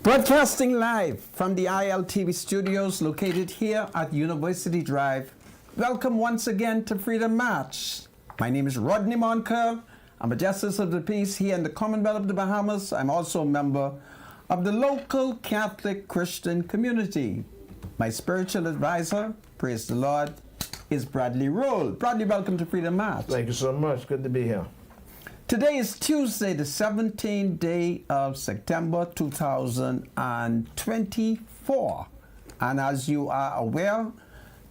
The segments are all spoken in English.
Broadcasting live from the ILTV studios located here at University Drive. Welcome once again to Freedom March. My name is Rodney Moncur. I'm a Justice of the Peace here in the Commonwealth of the Bahamas. I'm also a member of the local Catholic Christian community. My spiritual advisor, praise the Lord, is Bradley Roll. Bradley, welcome to Freedom March. Thank you so much. Good to be here. Today is Tuesday, the 17th day of September 2024. And as you are aware,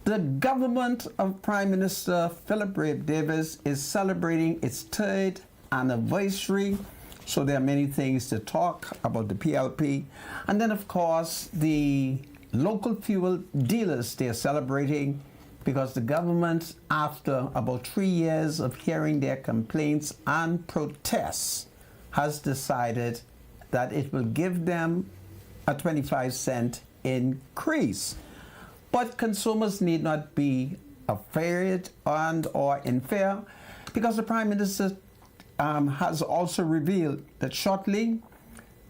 the government of Prime Minister Philip Rabe Davis is celebrating its third anniversary. So there are many things to talk about the PLP. And then, of course, the local fuel dealers, they are celebrating because the government, after about 3 years of hearing their complaints and protests, has decided that it will give them a 25-cent increase. But consumers need not be afraid or in fear, because the Prime Minister has also revealed that shortly,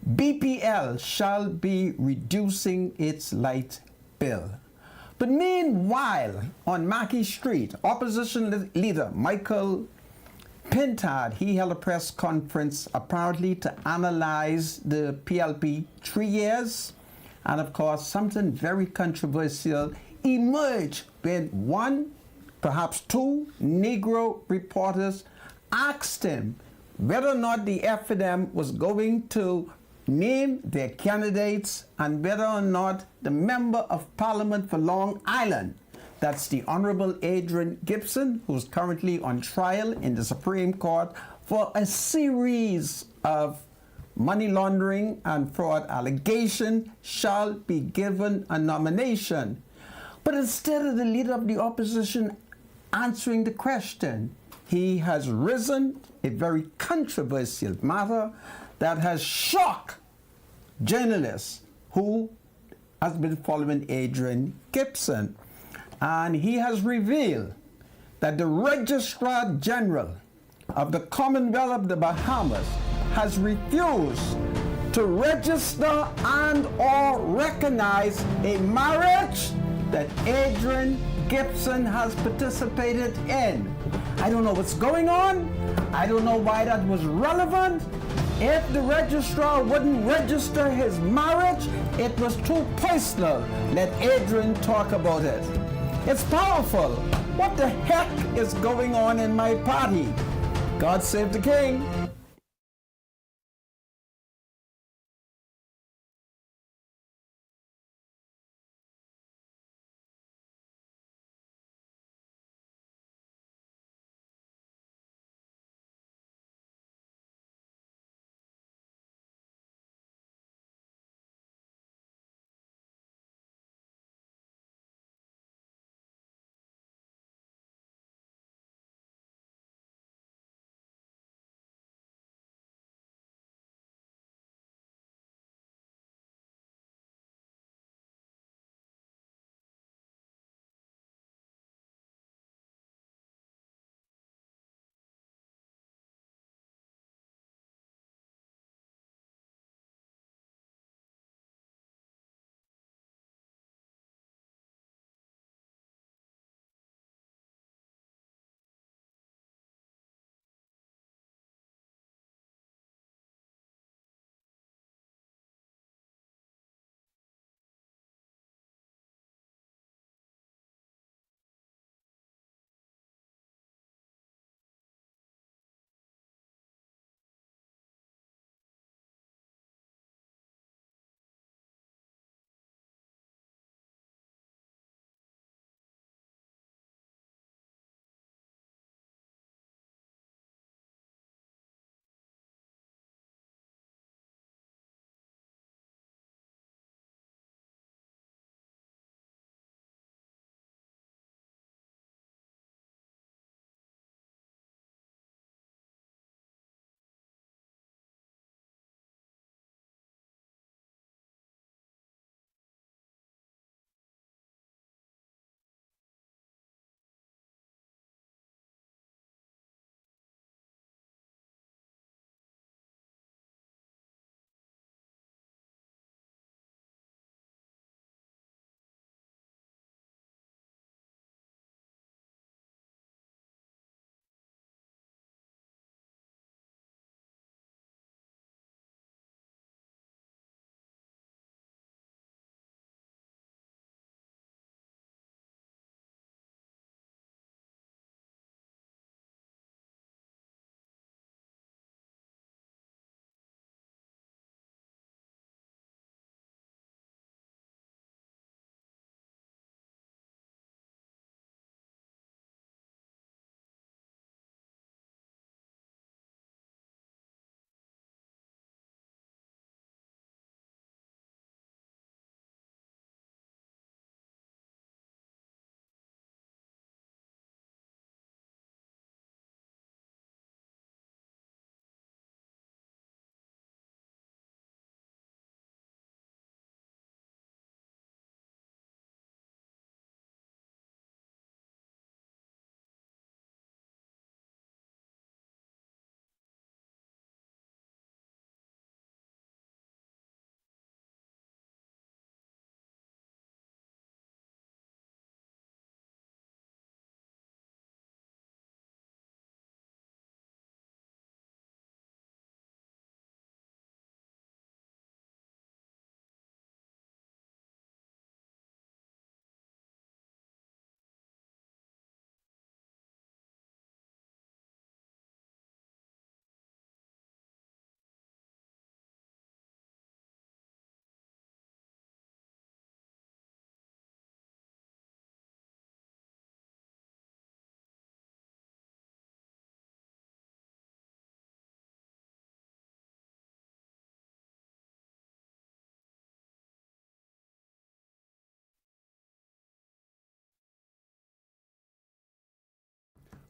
BPL shall be reducing its light bill. But meanwhile, on Magistrate, opposition leader Michael Pintard, he held a press conference apparently to analyze the PLP 3 years. And of course, something very controversial emerged when one, perhaps two, Negro reporters asked him whether or not the FNM was going to name their candidates and whether or not the Member of Parliament for Long Island, that's the Honorable Adrian Gibson, who's currently on trial in the Supreme Court for a series of money laundering and fraud allegations, shall be given a nomination. But instead of the leader of the opposition answering the question, he has risen a very controversial matter that has shocked journalists who has been following Adrian Gibson. And he has revealed that the Registrar General of the Commonwealth of the Bahamas has refused to register and or recognize a marriage that Adrian Gibson has participated in. I don't know what's going on. I don't know why that was relevant. If the registrar wouldn't register his marriage, it was too personal. Let Adrian talk about it. It's powerful. What the heck is going on in my party? God save the king.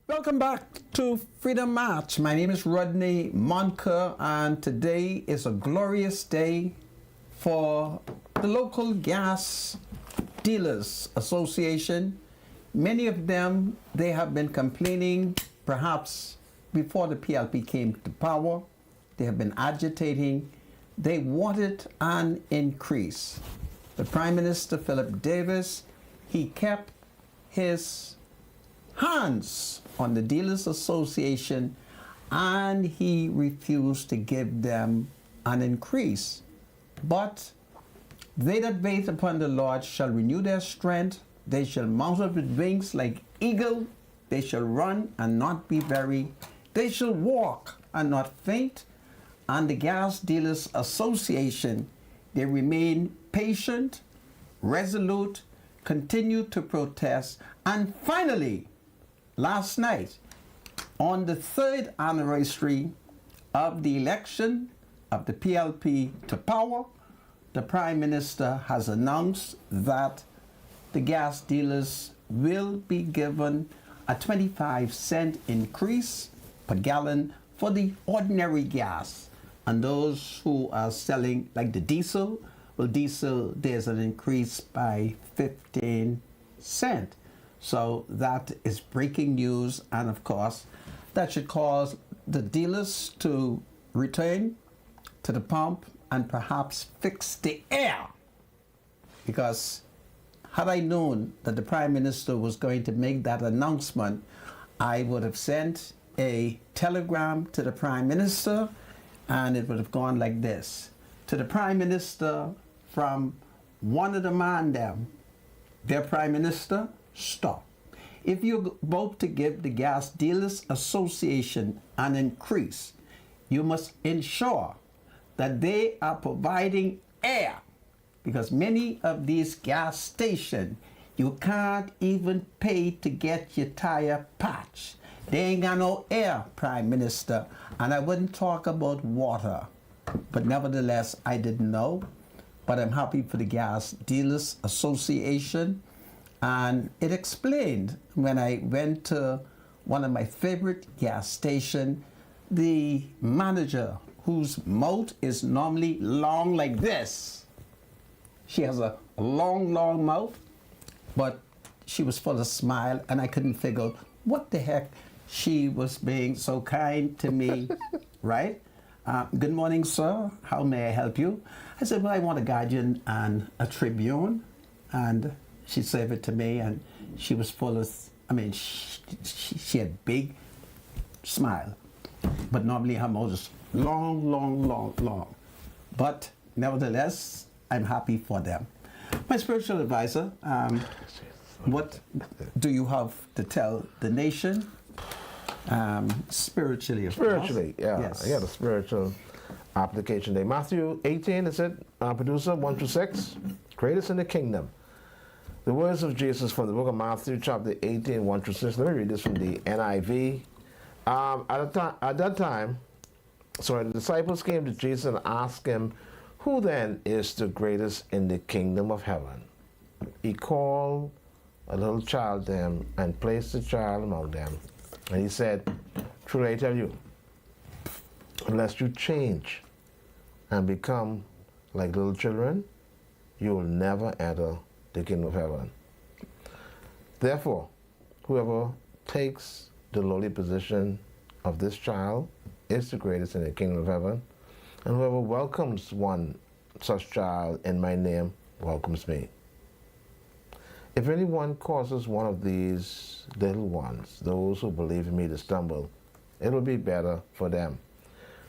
Welcome back to Freedom March. My name is Rodney Monker, and today is a glorious day for the local gas dealers association. Many of them, they have been complaining perhaps before the PLP came to power. They have been agitating. They wanted an increase. The Prime Minister, Philip Davis, he kept his hands on the Dealers Association, and he refused to give them an increase. But they that wait upon the Lord shall renew their strength. They shall mount up with wings like eagle. They shall run and not be weary. They shall walk and not faint. And the Gas Dealers Association, they remain patient, resolute, continue to protest, and finally, last night, on the 3rd anniversary of the election of the PLP to power, the Prime Minister has announced that the gas dealers will be given a 25-cent increase per gallon for the ordinary gas. And those who are selling, like the diesel, well, diesel, there's an increase by 15 cents. So that is breaking news, and of course, that should cause the dealers to return to the pump and perhaps fix the air. Because had I known that the Prime Minister was going to make that announcement, I would have sent a telegram to the Prime Minister, and it would have gone like this. To the Prime Minister from one of the man them, their Prime Minister, stop. If you're about to give the Gas Dealers Association an increase, you must ensure that they are providing air, because many of these gas stations, you can't even pay to get your tire patched. They ain't got no air, Prime Minister. And I wouldn't talk about water, but nevertheless, I didn't know. But I'm happy for the Gas Dealers Association. And it explained when I went to one of my favorite gas stations, the manager, whose mouth is normally long like this. She has a long, long mouth, but she was full of smile, and I couldn't figure out what the heck she was being so kind to me, right? Good morning, sir. How may I help you? I said, well, I want a Guardian and a Tribune. And she served it to me, and she was full of, I mean, she had big smile. But normally her mouth is long, long, long, long. But nevertheless, I'm happy for them. My spiritual advisor, what do you have to tell the nation? Spiritually, of course. Yeah. Yes. I got a spiritual application day. Matthew 18, is it? Producer 1 to 6. Greatest in the kingdom. The words of Jesus from the book of Matthew, chapter 18, 1 to 6. Let me read this from the NIV. At that time, the disciples came to Jesus and asked him, who then is the greatest in the kingdom of heaven? He called a little child to him and placed the child among them. And he said, truly I tell you, unless you change and become like little children, you will never enter the kingdom of heaven. Therefore, whoever takes the lowly position of this child is the greatest in the kingdom of heaven, and whoever welcomes one such child in my name welcomes me. If anyone causes one of these little ones, those who believe in me, to stumble, it will be better for them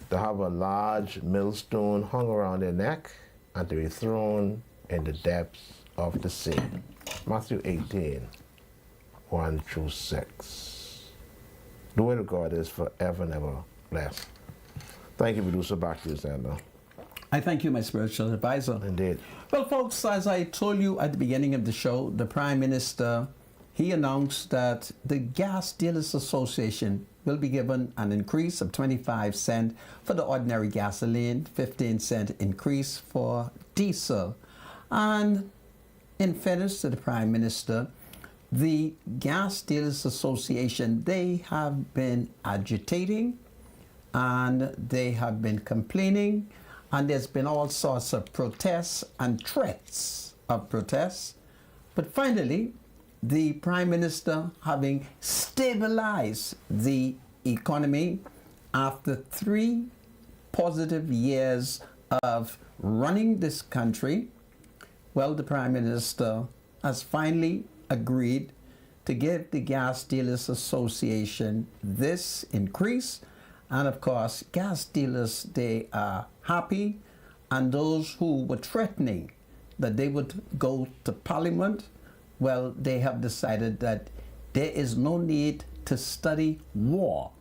to have a large millstone hung around their neck and to be thrown in the depths of the sea. Matthew 18, 1 through 6. The word of God is forever and ever blessed. Thank you, producer. Back to you, Sandra. I thank you, my spiritual advisor. Indeed. Well, folks, as I told you at the beginning of the show, the Prime Minister, he announced that the Gas Dealers Association will be given an increase of 25 cents for the ordinary gasoline, 15-cent increase for diesel. And in fairness to the Prime Minister, the Gas Dealers Association, they have been agitating and they have been complaining, and there's been all sorts of protests and threats of protests. But finally, the Prime Minister, having stabilized the economy after 3 positive years of running this country, well, the Prime Minister has finally agreed to give the Gas Dealers Association this increase. And of course, gas dealers, they are happy. And those who were threatening that they would go to Parliament, well, they have decided that there is no need to study war,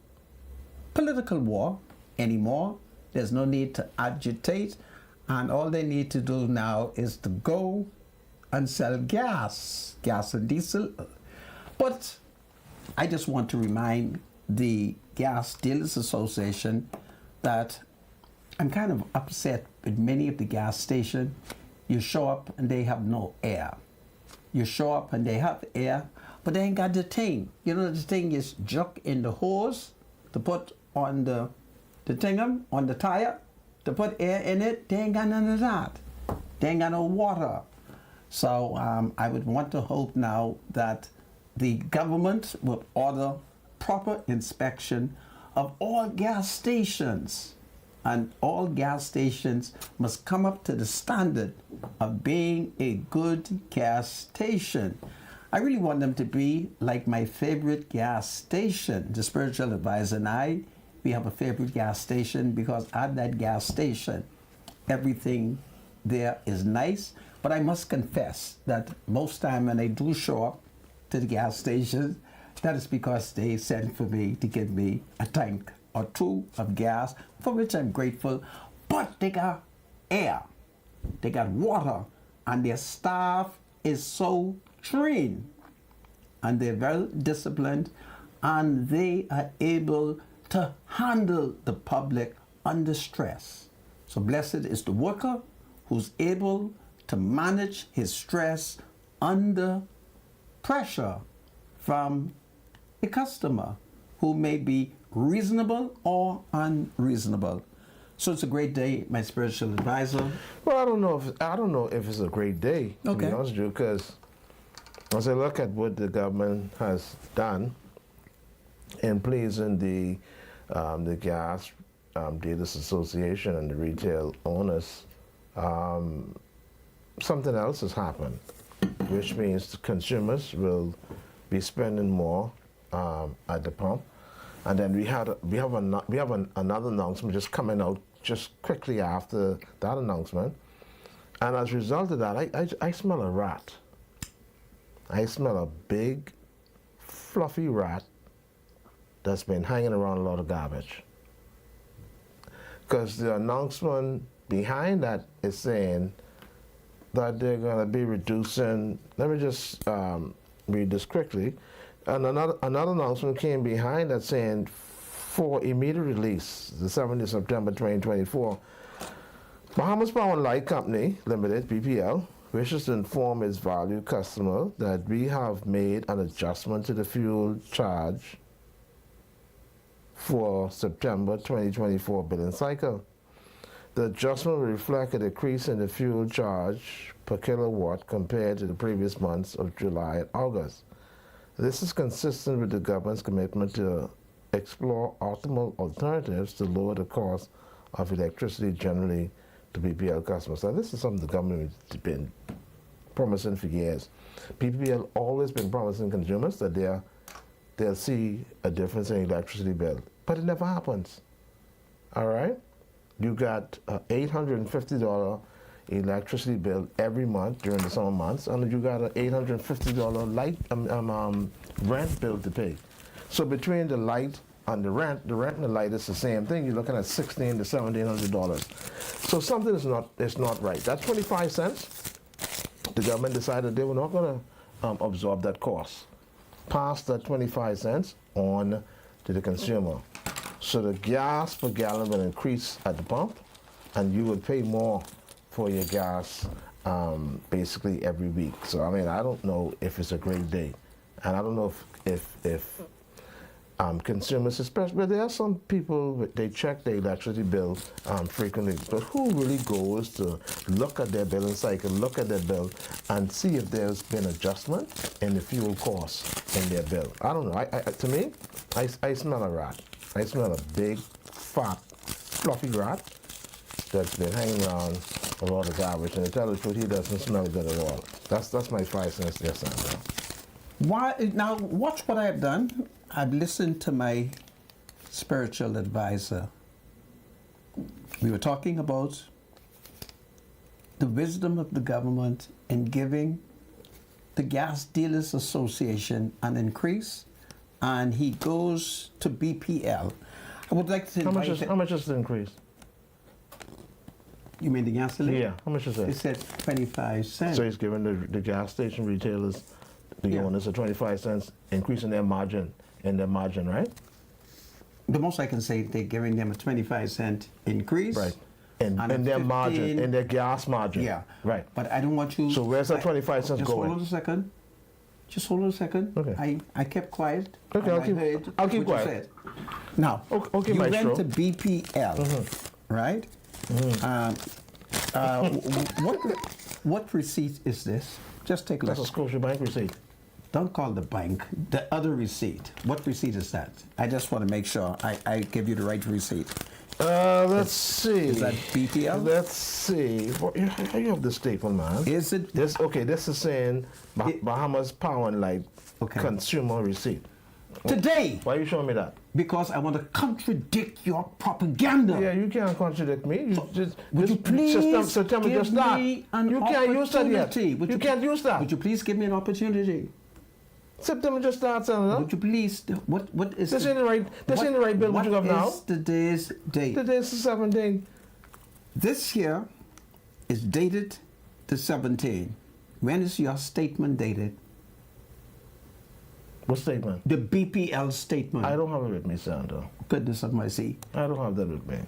political war, anymore. There's no need to agitate. And all they need to do now is to go and sell gas and diesel. But I just want to remind the Gas Dealers Association that I'm kind of upset with many of the gas stations. You show up and they have no air. You show up and they have air, but they ain't got the thing. You know, the thing is juck in the hose to put on the thingum, on the tire, to put air in it. They ain't got none of that. They ain't got no water. So I would want to hope now that the government will order proper inspection of all gas stations, and all gas stations must come up to the standard of being a good gas station. I really want them to be like my favorite gas station. The spiritual advisor and I, we have a favorite gas station because at that gas station, everything there is nice. But I must confess that most time when I do show up to the gas station, that is because they sent for me to give me a tank or 2 of gas, for which I'm grateful. But they got air, they got water, and their staff is so trained, and they're very disciplined, and they are able to handle the public under stress. So blessed is the worker who's able to manage his stress under pressure from a customer who may be reasonable or unreasonable. So it's a great day, my spiritual advisor. Well, I don't know if it's a great day, to be honest with you, because as I look at what the government has done in pleasing the Gas Dealers Association and the retail owners, something else has happened, which means the consumers will be spending more at the pump. And then we have another announcement just coming out just quickly after that announcement. And as a result of that, I smell a rat. I smell a big, fluffy rat that's been hanging around a lot of garbage. Because the announcement behind that is saying that they're going to be reducing, let me just read this quickly. And another announcement came behind that saying, for immediate release, the 7th of September 2024, Bahamas Power and Light Company Limited, BPL, wishes to inform its valued customer that we have made an adjustment to the fuel charge for September 2024 billing cycle. The adjustment will reflect a decrease in the fuel charge per kilowatt compared to the previous months of July and August. This is consistent with the government's commitment to explore optimal alternatives to lower the cost of electricity generally to BPL customers. Now, this is something the government has been promising for years. BPL always been promising consumers that they'll see a difference in electricity bill, but it never happens. All right? You got an $850 electricity bill every month during the summer months, and you got an $850 light rent bill to pay. So between the light and the rent and the light is the same thing. You're looking at $1,600 to $1,700. So something is not right. That 25 cents, the government decided they were not going to absorb that cost. Pass that 25 cents on to the consumer. So the gas per gallon will increase at the pump, and you would pay more for your gas basically every week. So I mean, I don't know if it's a great day and I don't know if consumers, especially, but there are some people, they check their electricity bill frequently, but who really goes to look at their billing cycle, look at their bill, and see if there's been adjustment in the fuel costs in their bill? I don't know. To me, I smell a rat. I smell a big, fat, fluffy rat that's been hanging around a lot of garbage, and to tell the truth, he doesn't smell good at all. That's my 5 cents there, Sandra. Why now? Watch what I've done. I've listened to my spiritual advisor. We were talking about the wisdom of the government in giving the Gas Dealers Association an increase, and he goes to BPL. I would like to How much is the increase? You mean the gasoline? Yeah, how much is that? It said 25 cents. So he's giving the gas station retailers, the owners, a 25 cents increase in their margin, right? The most I can say, they're giving them a 25-cent increase. Right. And their 15 margin, and their gas margin. Yeah. Right. But I don't want you... So where's that 25 cents just going? Just hold on a second. Just hold on a second. Okay. I kept quiet. Okay, I'll keep what quiet. you said. Now, Okay, you Maestro. went to BPL, right? What receipt is this? Just take a look. That's a Scotiabank receipt. Don't call the bank. The other receipt. What receipt is that? I just want to make sure I give you the right receipt. Let's see. Is that BPL? Let's see. How you have the statement, man? Is it? This is saying Bahamas Power and Light consumer receipt. Today. Why are you showing me that? Because I want to contradict your propaganda. Yeah, you can't contradict me. Would you please September give just start. me an You can't use that yet. opportunity? You can't use that. Would you please give me an opportunity? September just starts, Senator. Would you please? What is This ain't the right. This ain't the right bill. What you have now? What is today's date? Today's the 17th. This here is dated the 17th. When is your statement dated? What statement? The BPL statement. I don't have it with me, Senator. Goodness of mercy. I don't have that with me.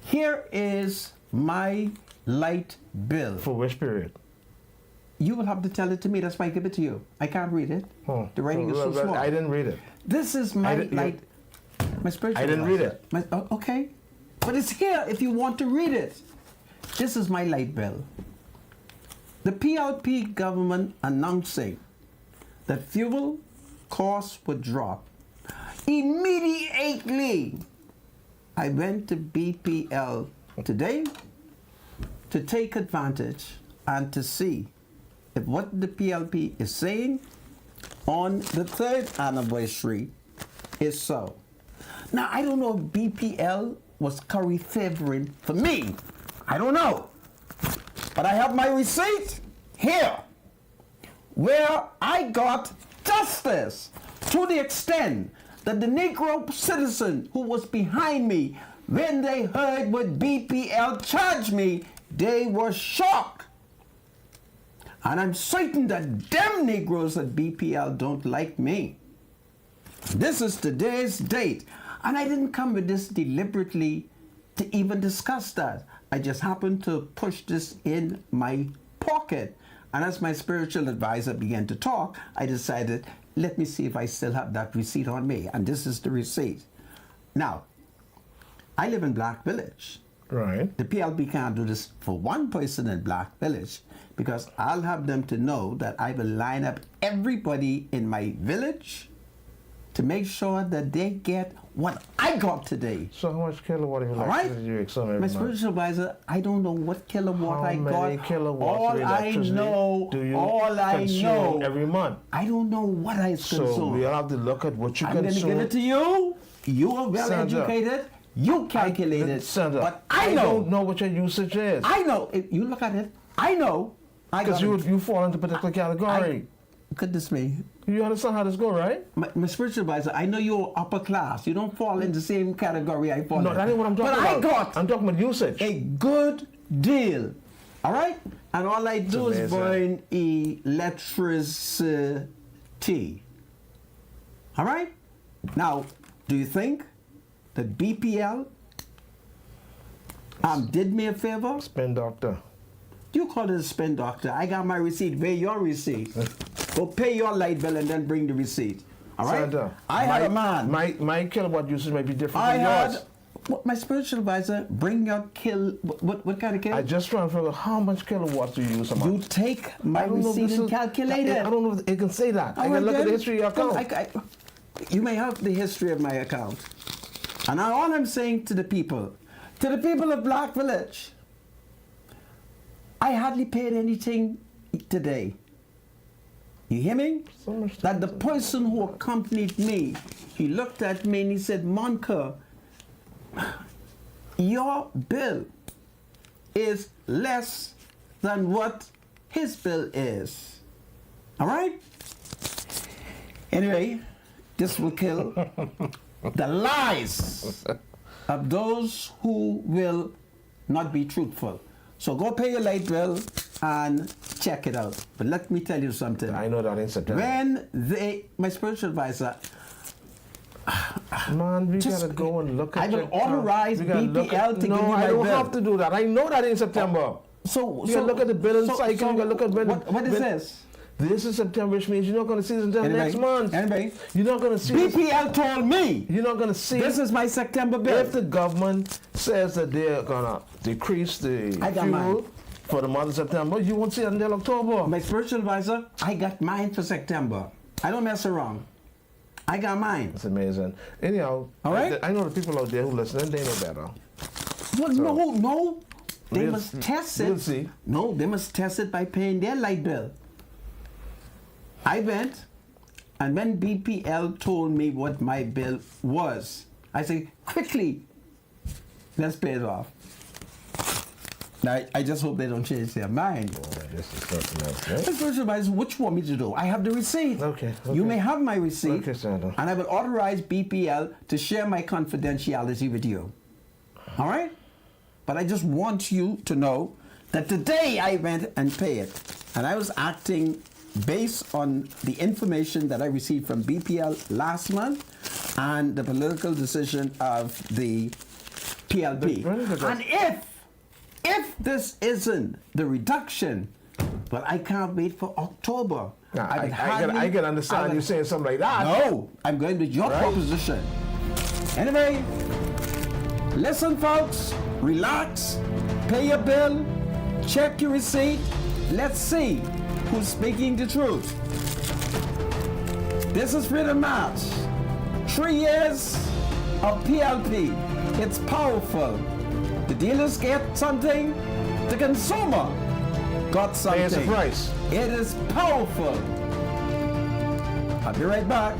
Here is my light bill. For which period? You will have to tell it to me. That's why I give it to you. I can't read it. Oh. The writing is so small. I didn't read it. This is my light. My spiritual. I didn't read it. Okay, but it's here if you want to read it. This is my light bill. The PLP government announcing that fuel costs would drop. Immediately, I went to BPL today to take advantage and to see if what the PLP is saying on the 3rd anniversary is so. Now, I don't know if BPL was curry favoring for me. I don't know. But I have my receipt here where I got justice to the extent that the Negro citizen who was behind me, when they heard what BPL charged me, they were shocked. And I'm certain that them Negroes at BPL don't like me. This is today's date. And I didn't come with this deliberately to even discuss that. I just happened to push this in my pocket. And as my spiritual advisor began to talk, I decided, let me see if I still have that receipt on me. And this is the receipt. Now, I live in Black Village. Right. The PLP can't do this for one person in Black Village because I'll have them to know that I will line up everybody in my village to make sure that they get what I got today. So how much kilowatt of All right? electricity do you consume every My month? spiritual advisor, I don't know what kilowatt I got. How many kilowatts All of I electricity know, do you all I consume know, every month? I don't know what I consume. So we'll have to look at what you I'm going to consume. give it to you. You are well Sandra, educated. You calculate it. Sandra, But I know. don't know what your usage is. I know. If you look at it, I know. Because you fall into a particular category. Goodness me. You understand how this go, right? My spiritual advisor, I know you're upper class. You don't fall in the same category I fall in. No, that ain't what I'm talking about. But I got I'm talking about usage. a good deal. All right? And all I do is burn electricity. All right? Now, do you think that BPL did me a favor? Spin doctor. You call it a spin doctor. I got my receipt. Where your receipt? Go pay your light bill and then bring the receipt. All right? Senator, I had a man. My kilowatt usage might be different I from had yours. my spiritual advisor. Bring your what kind of kill? I just trying to figure out how much kilowatts do you use a month. You take my I don't know if receipt this and is- calculate it. I don't know if it can say that. I All can right, look at the then. history of your Well, account. you may have the history of my account. And all I'm saying to the people of Black Village, I hardly paid anything today. You hear me? So much That the person who accompanied me, he looked at me and he said, Monica, your bill is less than what his bill is. All right? Anyway, this will kill the lies of those who will not be truthful. So go pay your light bill and check it out. But let me tell you something. I know that in September. When my spiritual advisor, Man, we Just- gotta go and look I at will your account. authorize We gotta look BPL to give No, you I my don't bill. have to do that. I know that in September. so You gotta look at the billing cycle. You gotta look at when. what is when- this? This is September, which means you're not gonna see this until Anybody? next month. Anybody? You're not gonna see this. BPL told me You're not gonna see this is my September bill. if the government says that they're gonna decrease the I got fuel mine. for the month of September. You won't see it until October. My spiritual advisor, I got mine for September. I don't mess around. I got mine. It's amazing. Anyhow, All right. I know the people out there who listen, they know better. Well, no. They We'll- must test it. we'll see. No, they must test it by paying their light bill. I went, and when BPL told me what my bill was, I said, quickly, let's pay it off. Now, I just hope they don't change their mind. Boy, this is something else, right? My spiritual advisor, what you want me to do? I have the receipt. Okay, You okay. may have my receipt. Okay, Senator. And I will authorize BPL to share my confidentiality with you. All right? But I just want you to know that today I went and paid it. And I was acting based on the information that I received from BPL last month and the political decision of the PLP. And if this isn't the reduction, well, I can't wait for October. Nah, would I can understand you saying something like that. No, I'm going with your Right? proposition. Anyway, listen, folks, relax, pay your bill, check your receipt. Let's see who's speaking the truth. This is Freedom March. 3 years of PLP. It's powerful. The dealers get something, the consumer got something. There's the price. It is powerful. I'll be right back.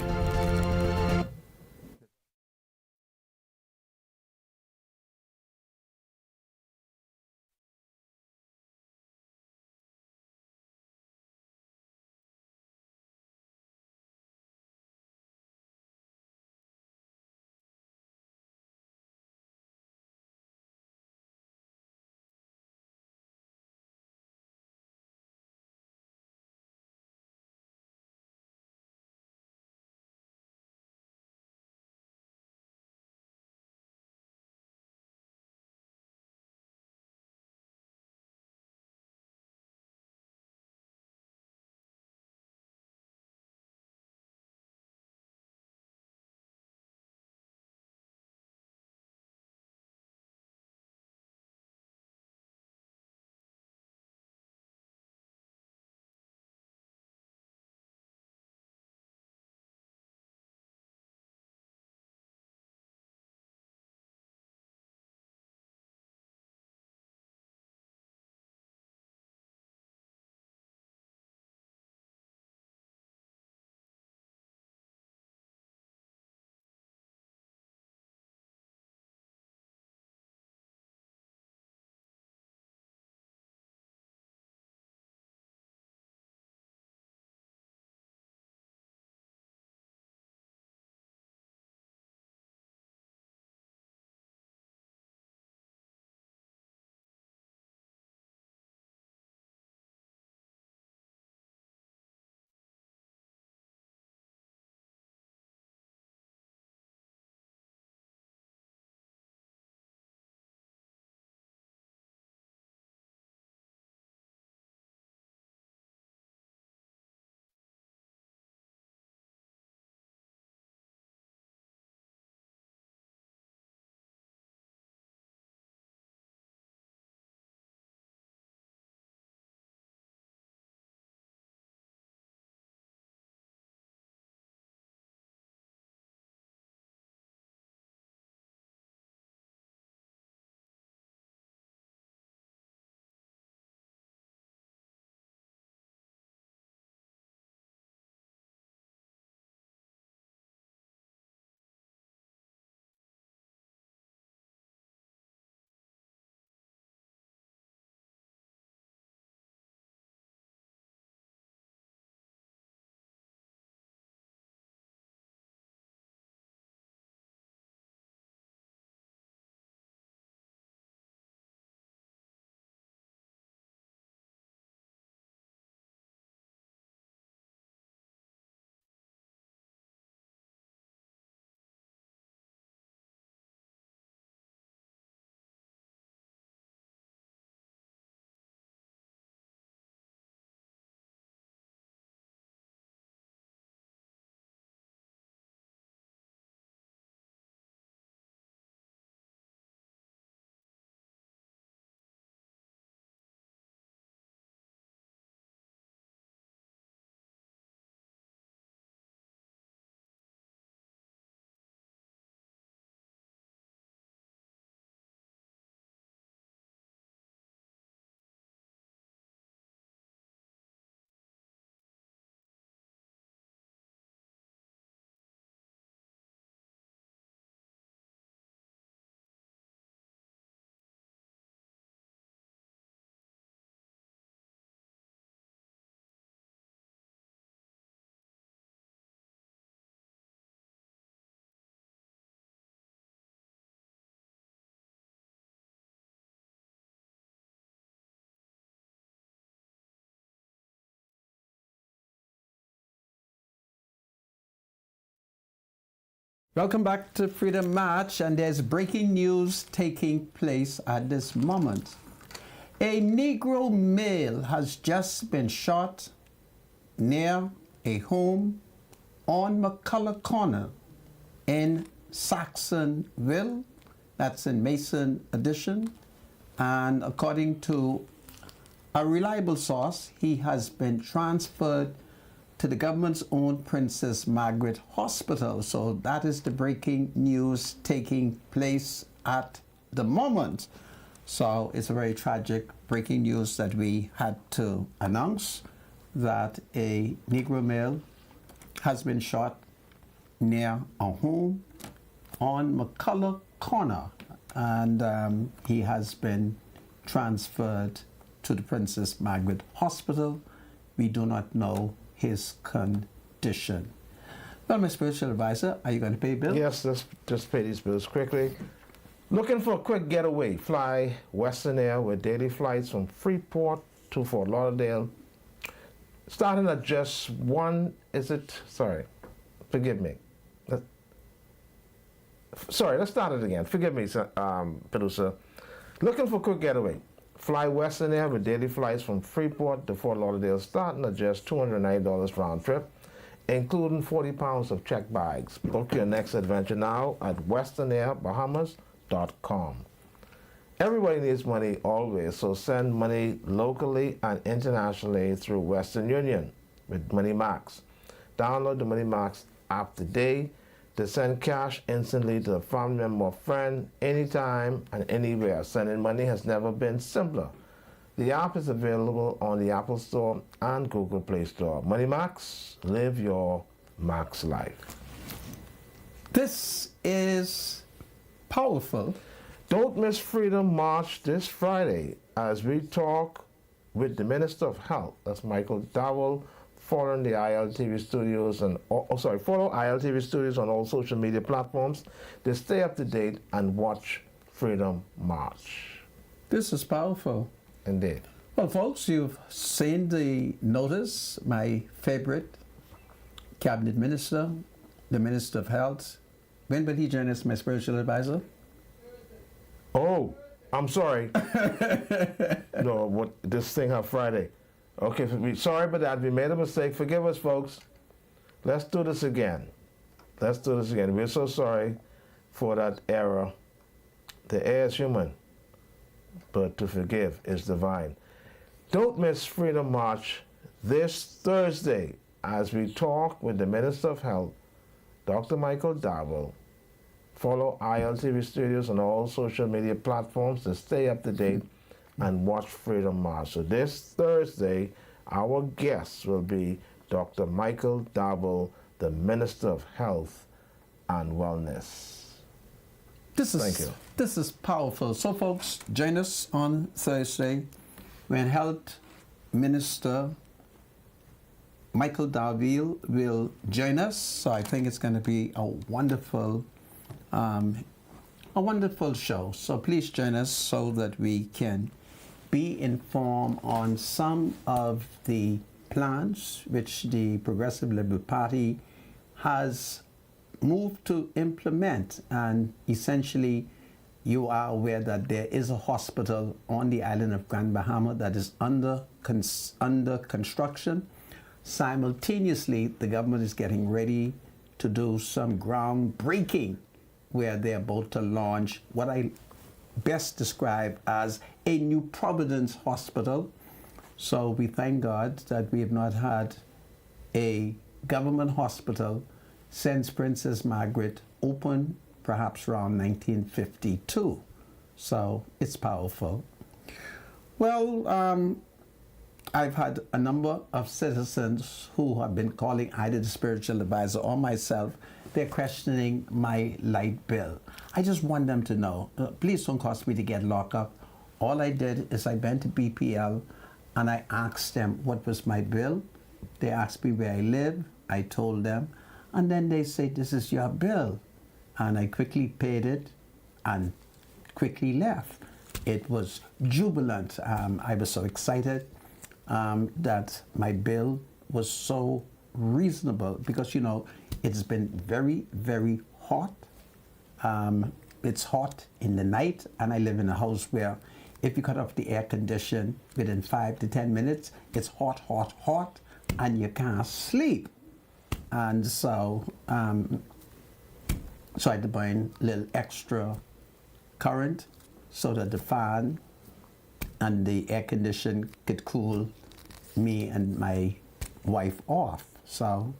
Welcome back to Freedom March, and there's breaking news taking place at this moment. A Negro male has just been shot near a home on McCullough Corner in Saxonville, that's in Mason Addition, and according to a reliable source, he has been transferred to the government's own Princess Margaret Hospital. So that is the breaking news taking place at the moment. So it's a very tragic breaking news that we had to announce, that a Negro male has been shot near a home on McCullough Corner, and he has been transferred to the Princess Margaret Hospital. We do not know his condition. Well, my spiritual advisor, are you going to pay bills? Yes, let's just pay these bills quickly. Looking for a quick getaway? Fly Western Air with daily flights from Freeport to Fort Lauderdale. Starting at just forgive me. Let's start it again. Forgive me, producer. Looking for a quick getaway? Fly Western Air with daily flights from Freeport to Fort Lauderdale, starting at just $290 round trip, including 40 pounds of checked bags. Book your next adventure now at westernAirBahamas.com. Everybody needs money always, so send money locally and internationally through Western Union with Money Max. Download the Money Max app today to send cash instantly to a family member or friend anytime and anywhere. Sending money has never been simpler. The app is available on the Apple Store and Google Play Store. Money Max, live your max life. This is powerful. Don't miss Freedom March this Friday as we talk with the Minister of Health, that's Michael Dowell, following the ILTV studios follow ILTV studios on all social media platforms to stay up to date and watch Freedom March. This is powerful. Indeed. Well, folks, you've seen the notice. My favorite cabinet minister, the Minister of Health. When will he join us, my spiritual advisor? Oh, I'm sorry. No, this thing on Friday. Okay, sorry about that. We made a mistake. Forgive us, folks. Let's do this again. We're so sorry for that error. The error is human, but to forgive is divine. Don't miss Freedom March this Thursday as we talk with the Minister of Health, Dr. Michael Dowell. Follow ILTV Studios on all social media platforms to stay up to date and watch Freedom March. So this Thursday, our guest will be Dr. Michael Dowell, the Minister of Health and Wellness. Thank you. This is powerful. So, folks, join us on Thursday when Health Minister Michael Dowell will join us. So I think it's going to be a wonderful show. So please join us so that we can be informed on some of the plans which the Progressive Liberal Party has moved to implement. And essentially, you are aware that there is a hospital on the island of Grand Bahama that is under construction. Simultaneously, the government is getting ready to do some groundbreaking where they're about to launch what I best describe as a New Providence hospital. So we thank God that we have not had a government hospital since Princess Margaret opened, perhaps around 1952. So it's powerful. Well, I've had a number of citizens who have been calling either the spiritual advisor or myself. They're questioning my light bill. I just want them to know, please don't cost me to get locked up. All I did is I went to BPL and I asked them what was my bill. They asked me where I live. I told them. And then they say, this is your bill. And I quickly paid it and quickly left. It was jubilant. I was so excited that my bill was so reasonable because, you know, it's been very, very hot. It's hot in the night, and I live in a house where if you cut off the air condition within 5 to 10 minutes, it's hot, hot, hot, and you can't sleep. And so, so I had to buy a little extra current so that the fan and the air condition could cool me and my wife off. So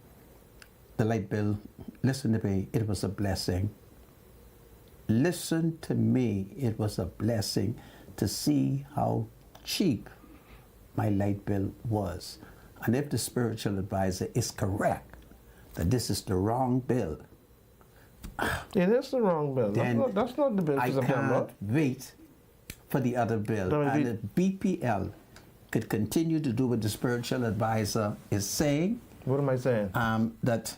the light bill, listen to me, it was a blessing. Listen to me, it was a blessing to see how cheap my light bill was. And if the spiritual advisor is correct that this is the wrong bill, it is the wrong bill. That's not the bill. I can't wait for the other bill. And if BPL could continue to do what the spiritual advisor is saying. What am I saying? That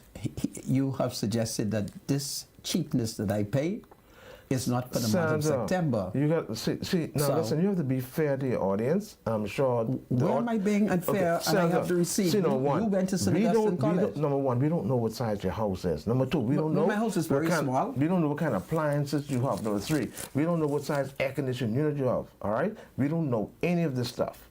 you have suggested that this cheapness that I pay is not for the month of September. You got listen. You have to be fair to your audience. I'm sure. Where am I being unfair? Okay, and I have the receipt. You went to St. Augustine College. Number one, we don't know what size your house is. Number two, we don't know. My house is very small. We don't know what kind of appliances you have. Number three, we don't know what size air conditioning unit you have. All right, we don't know any of this stuff.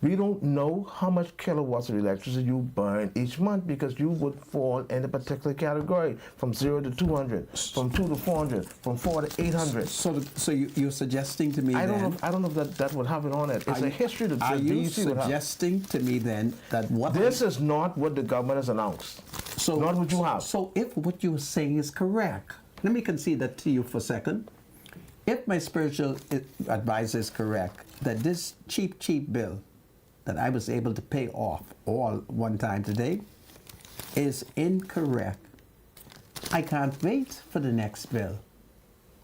We don't know how much kilowatts of electricity you burn each month because you would fall in a particular category from 0 to 200, from 2 to 400, from 4 to 800. So you're suggesting to me I don't know if that would have it on it. It's a history that are you suggesting to me then that what this is not what the government has announced. So not what you have. So if what you're saying is correct, let me concede that to you for a second. If my spiritual advisor is correct, that this cheap bill that I was able to pay off all one time today is incorrect, I can't wait for the next bill.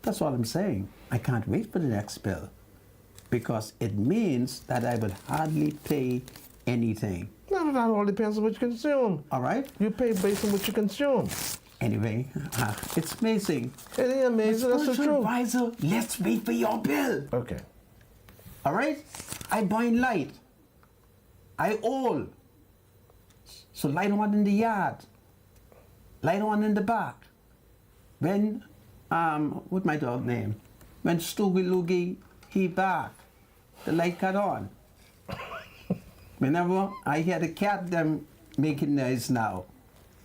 That's all I'm saying. I can't wait for the next bill because it means that I would hardly pay anything. No, that all depends on what you consume. All right? You pay based on what you consume. Anyway, it's amazing. It is amazing. That's the truth. Advisor, let's wait for your bill. Okay. All right? I buy light. I own. So light on in the yard. Light on in the back. When, what's my dog name? When Stoogie Loogie, he back, the light cut on. Whenever I hear the cat them making noise now,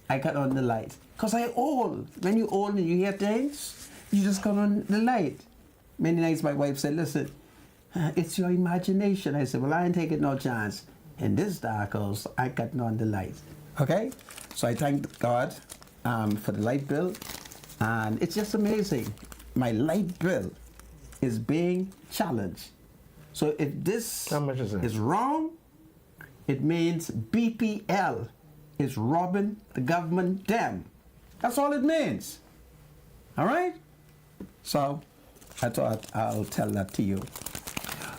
I cut on the light. Because I old. When you old and you hear things, you just cut on the light. Many nights my wife said, listen, it's your imagination. I said, well, I ain't taking no chance. In this dark house, I cut on the light. Okay? So I thank God for the light bill. And it's just amazing. My light bill is being challenged. So if this How much is it? is wrong, it means BPL is robbing the government them. That's all it means. All right? So I thought I'll tell that to you.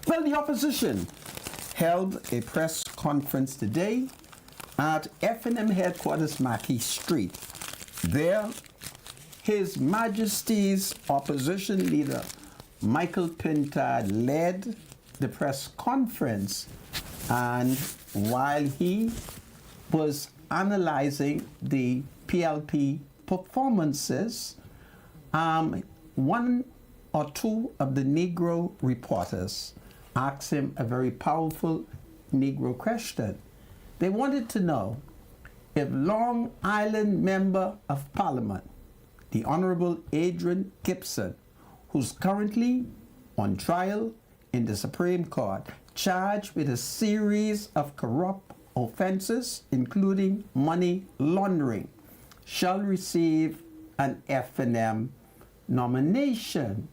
Well, the opposition held a press conference today at F&M headquarters, Mackey Street. There, His Majesty's opposition leader, Michael Pintard, led the press conference, and while he was analyzing the PLP performances, one or two of the Negro reporters asked him a very powerful Negro question. They wanted to know if Long Island Member of Parliament, the Honorable Adrian Gibson, who's currently on trial in the Supreme Court, charged with a series of corrupt offenses, including money laundering, shall receive an F&M nomination.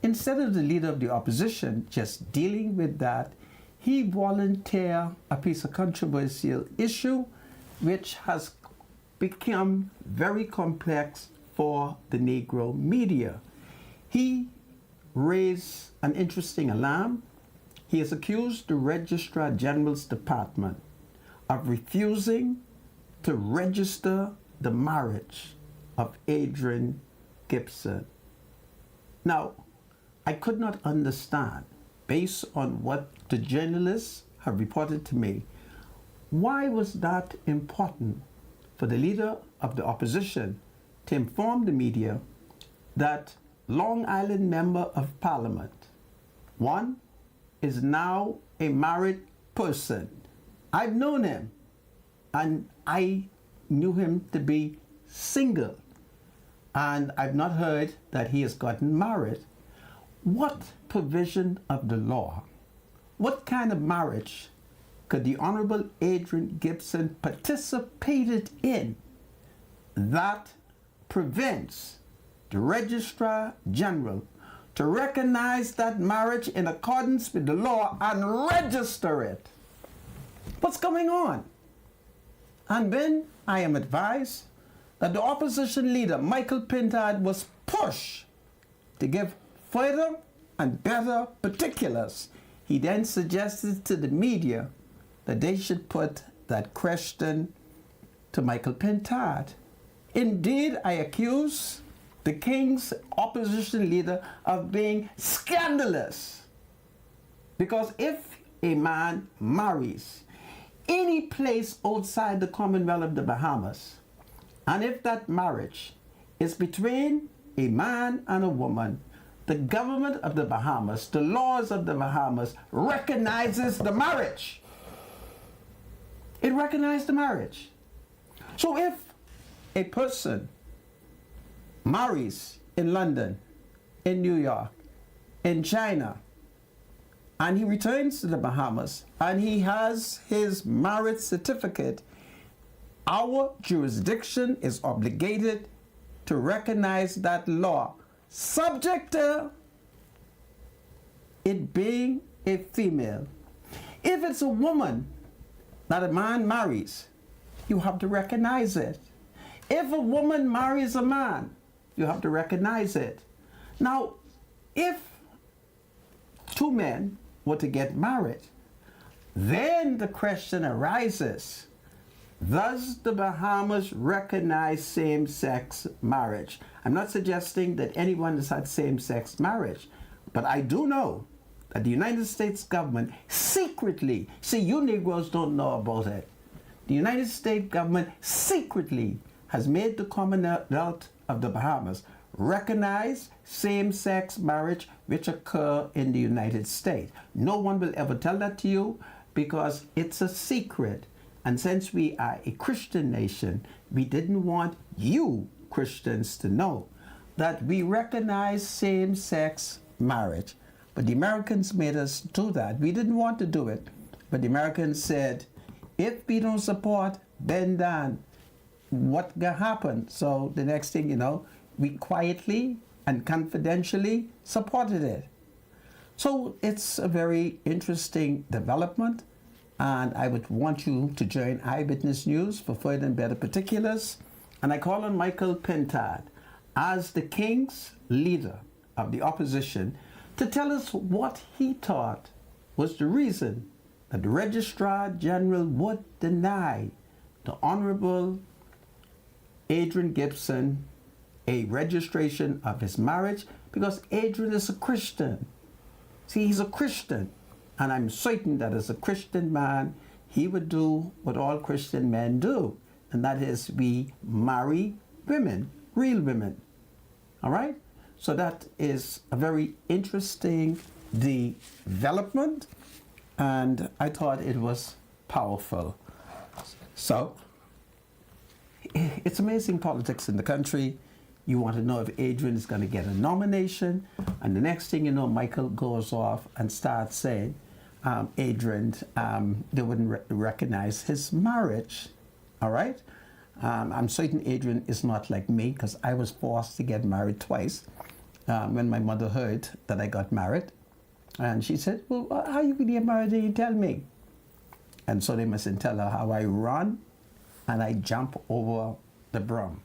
Instead of the leader of the opposition just dealing with that, he volunteered a piece of controversial issue which has become very complex for the Negro media. He raised an interesting alarm. He has accused the Registrar General's Department of refusing to register the marriage of Adrian Gibson. Now, I could not understand, based on what the journalists have reported to me, why was that important for the leader of the opposition to inform the media that Long Island Member of Parliament, one, is now a married person. I've known him, and I knew him to be single, and I've not heard that he has gotten married. What provision of the law, what kind of marriage could the Honorable Adrian Gibson participated in that prevents the Registrar General to recognize that marriage in accordance with the law and register it? What's going on? And then I am advised that the opposition leader, Michael Pintard, was pushed to give further and better particulars. He then suggested to the media that they should put that question to Michael Pintard. Indeed, I accuse the King's opposition leader of being scandalous. Because if a man marries any place outside the Commonwealth of the Bahamas, and if that marriage is between a man and a woman, the government of the Bahamas, the laws of the Bahamas, recognizes the marriage. It recognizes the marriage. So if a person marries in London, in New York, in China, and he returns to the Bahamas and he has his marriage certificate, our jurisdiction is obligated to recognize that law, subject to it being a female. If it's a woman that a man marries, you have to recognize it. If a woman marries a man, you have to recognize it. Now, if two men were to get married, then the question arises, does the Bahamas recognize same-sex marriage? I'm not suggesting that anyone has had same-sex marriage, but I do know that the United States government secretly, see, you Negroes don't know about it, the United States government secretly has made the Commonwealth of the Bahamas recognize same-sex marriage which occur in the United States. No one will ever tell that to you because it's a secret. And since we are a Christian nation, we didn't want you Christians to know that we recognize same-sex marriage. But the Americans made us do that. We didn't want to do it. But the Americans said, if we don't support, then what gonna happen? So the next thing you know, we quietly and confidentially supported it. So it's a very interesting development, and I would want you to join Eyewitness News for further and better particulars. And I call on Michael Pintard, as the King's leader of the opposition, to tell us what he thought was the reason that the Registrar General would deny the Honorable Adrian Gibson a registration of his marriage, because Adrian is a Christian. See, he's a Christian, and I'm certain that as a Christian man, he would do what all Christian men do, and that is we marry women, real women. All right? So that is a very interesting development, and I thought it was powerful. So, it's amazing politics in the country. You want to know if Adrian is going to get a nomination, and the next thing you know, Michael goes off and starts saying, Adrian, they wouldn't recognize his marriage. All right? I'm certain Adrian is not like me, because I was forced to get married twice when my mother heard that I got married. And she said, well, how you going to get married? Did you tell me? And so they mustn't tell her how I run and I jump over the broom.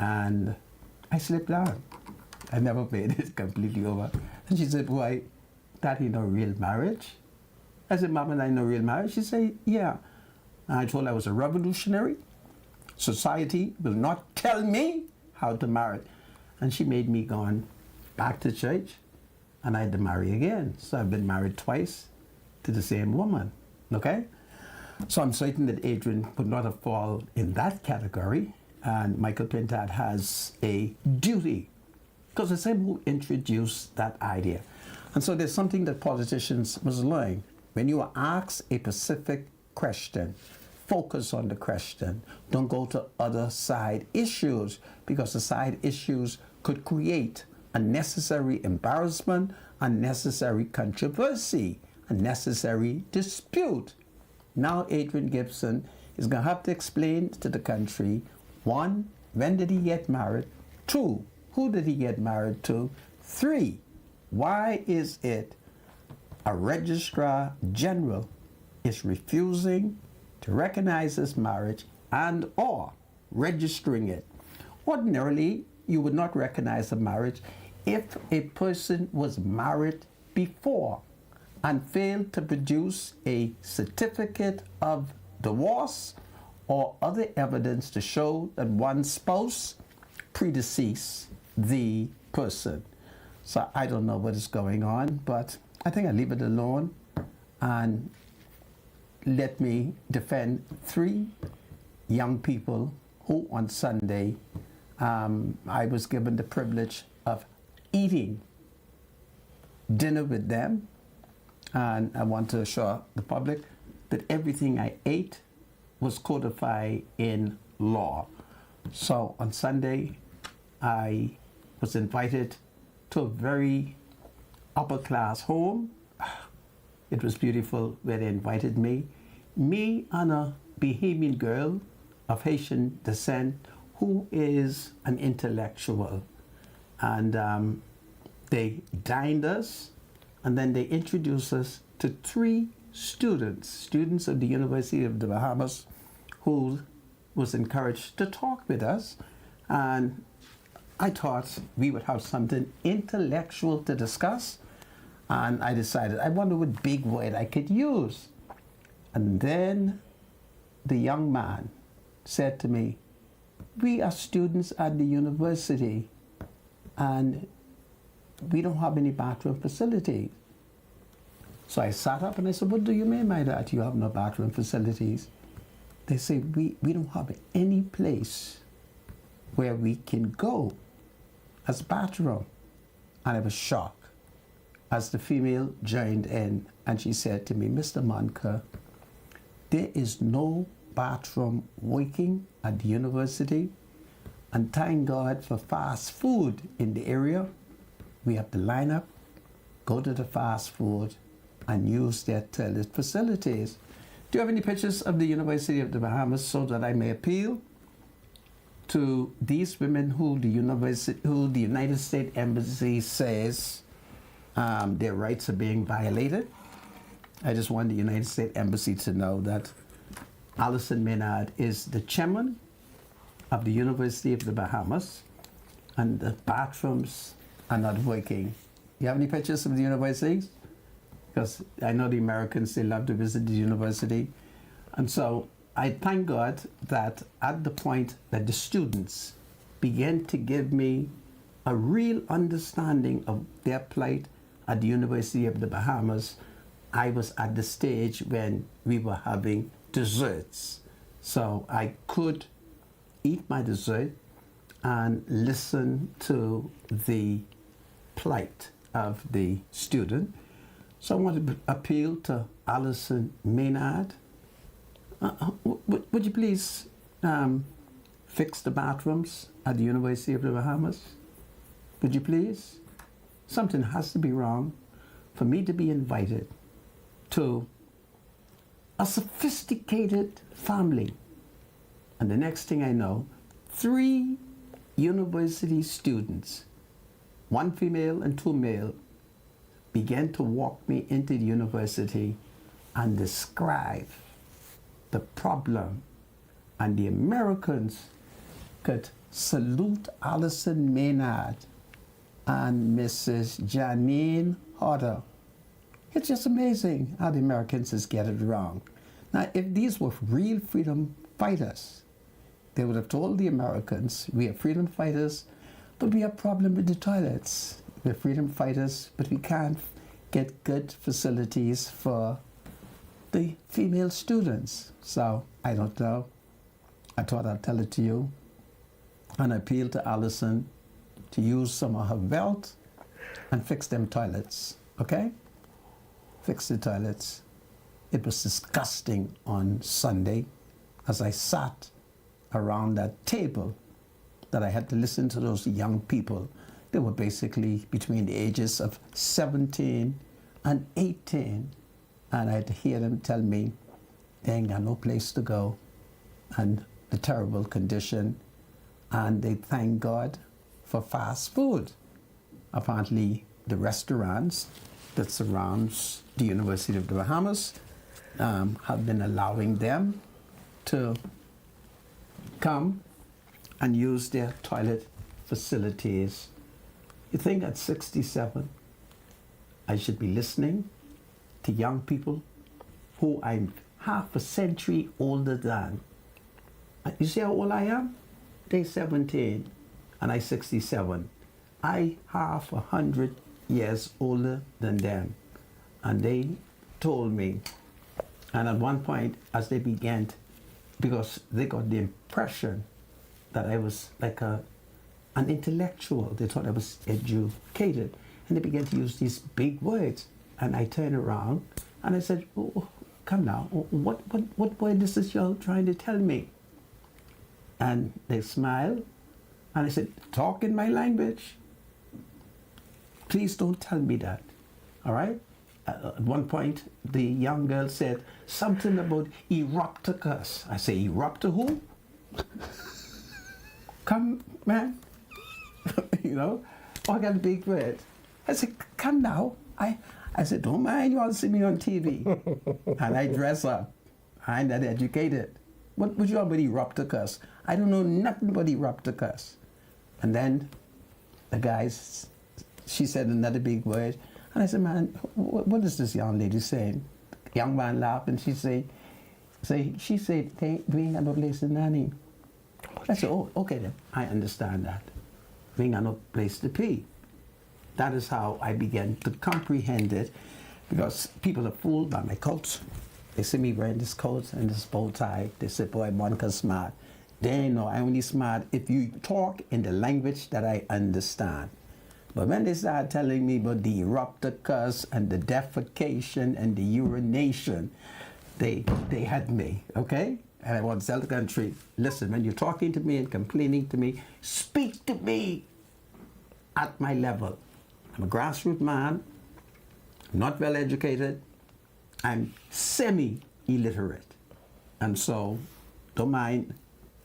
And I slipped down. I never made it completely over. And she said, why, that ain't no real marriage? I said, Mama, that ain't no real marriage? She said, yeah. And I told her I was a revolutionary. Society will not tell me how to marry. And she made me go on back to church, and I had to marry again. So I've been married twice to the same woman, okay? So I'm certain that Adrian would not have fallen in that category. And Michael Pintard has a duty because it's him who introduced that idea. And so there's something that politicians must learn. When you are asked a specific question, focus on the question. Don't go to other side issues, because the side issues could create unnecessary embarrassment, unnecessary controversy, unnecessary dispute. Now Adrian Gibson is going to have to explain to the country, one, when did he get married? Two, who did he get married to? Three, why is it a registrar general is refusing to recognize this marriage and or registering it? Ordinarily, you would not recognize a marriage if a person was married before and failed to produce a certificate of divorce or other evidence to show that one spouse predeceased the person. So I don't know what is going on, but I think I leave it alone and let me defend three young people who on Sunday I was given the privilege of eating dinner with them, and I want to assure the public that everything I ate was codified in law. So on Sunday, I was invited to a very upper class home. It was beautiful where they invited me. Me and a Bahamian girl of Haitian descent who is an intellectual. And they dined us, and then they introduced us to three students of the University of the Bahamas, who was encouraged to talk with us. And I thought we would have something intellectual to discuss. And I decided, I wonder what big word I could use. And then the young man said to me, we are students at the university and we don't have any bathroom facilities. So I sat up and I said, what do you mean by that? You have no bathroom facilities? They say, we don't have any place where we can go as bathroom. And I was shocked as the female joined in, and she said to me, Mr. Monker, there is no bathroom working at the university, and thank God for fast food in the area. We have to line up, go to the fast food, and use their toilet facilities. Do you have any pictures of the University of the Bahamas so that I may appeal to these women who the United States Embassy says their rights are being violated? I just want the United States Embassy to know that Alison Maynard is the chairman of the University of the Bahamas, and the bathrooms are not working. You have any pictures of the universities? Because I know the Americans, they love to visit the university. And so I thank God that at the point that the students began to give me a real understanding of their plight at the University of the Bahamas, I was at the stage when we were having desserts. So I could eat my dessert and listen to the plight of the student. So I want to appeal to Alison Maynard. Would you please fix the bathrooms at the University of the Bahamas? Would you please? Something has to be wrong for me to be invited to a sophisticated family. And the next thing I know, 3 university students, 1 female and 2 male, began to walk me into the university and describe the problem. And the Americans could salute Alison Maynard and Mrs. Janine Hodder. It's just amazing how the Americans just get it wrong. Now, if these were real freedom fighters, they would have told the Americans, we are freedom fighters, but we have a problem with the toilets. We're freedom fighters, but we can't get good facilities for the female students. So, I don't know. I thought I'd tell it to you. and appeal to Allison to use some of her wealth and fix them toilets, okay? Fix the toilets. It was disgusting on Sunday as I sat around that table that I had to listen to those young people. They were basically between the ages of 17 and 18. And I had to hear them tell me they ain't got no place to go and the terrible condition. And they thank God for fast food. Apparently, the restaurants that surrounds the University of the Bahamas have been allowing them to come and use their toilet facilities. You think at 67, I should be listening to young people who I'm half a century older than. You see how old I am? They 17 and I 67. I half 100 years older than them. And they told me, and at one point as they began, because they got the impression that I was like an intellectual. They thought I was educated. And they began to use these big words. And I turned around and I said, oh, come now, what word is this y'all trying to tell me? And they smiled. And I said, talk in my language. Please don't tell me that, all right? At one point, the young girl said something about erupticus. I say, erupt who? Come, man. You know, I got a big word. I said, come now. I said, don't mind you all see me on TV. And I dress up. I'm not educated. What would you all about erupticus? I don't know nothing about erupticus. And then the guys, she said another big word. And I said, man, what is this young lady saying? Young man laughed and she said, we ain't got no place in nanny. I said, oh, okay then, I understand that. We ain't got no place to pee. That is how I began to comprehend it, because people are fooled by my coat. They see me wearing this coat and this bow tie. They say, boy, Monica's smart. They know I'm only smart if you talk in the language that I understand. But when they start telling me about the erupticus and the defecation and the urination, they had me, okay? And I want to tell the country, listen, when you're talking to me and complaining to me, speak to me at my level. I'm a grassroots man, I'm not well educated, I'm semi-illiterate. And so, don't mind,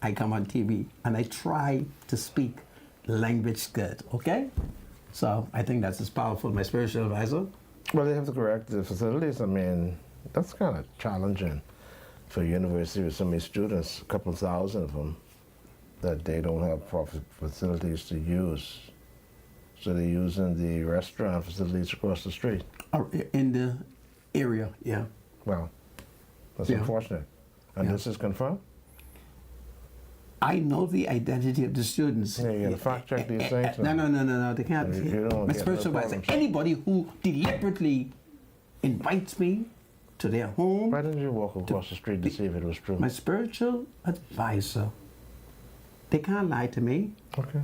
I come on TV and I try to speak language good, okay? So I think that's as powerful, my spiritual advisor. Well, they have to correct the facilities. I mean, that's kind of challenging for a university with so many students, a couple thousand of them, that they don't have proper facilities to use. So they're using the restaurant facilities across the street. In the area, yeah. Well, that's unfortunate. And this is confirmed? I know the identity of the students. Yeah, you got to fact check these things. No, they can't. You don't My spiritual advisor, anybody who deliberately invites me to their home. Why didn't you walk across the street to see if it was true? My spiritual advisor, they can't lie to me. Okay.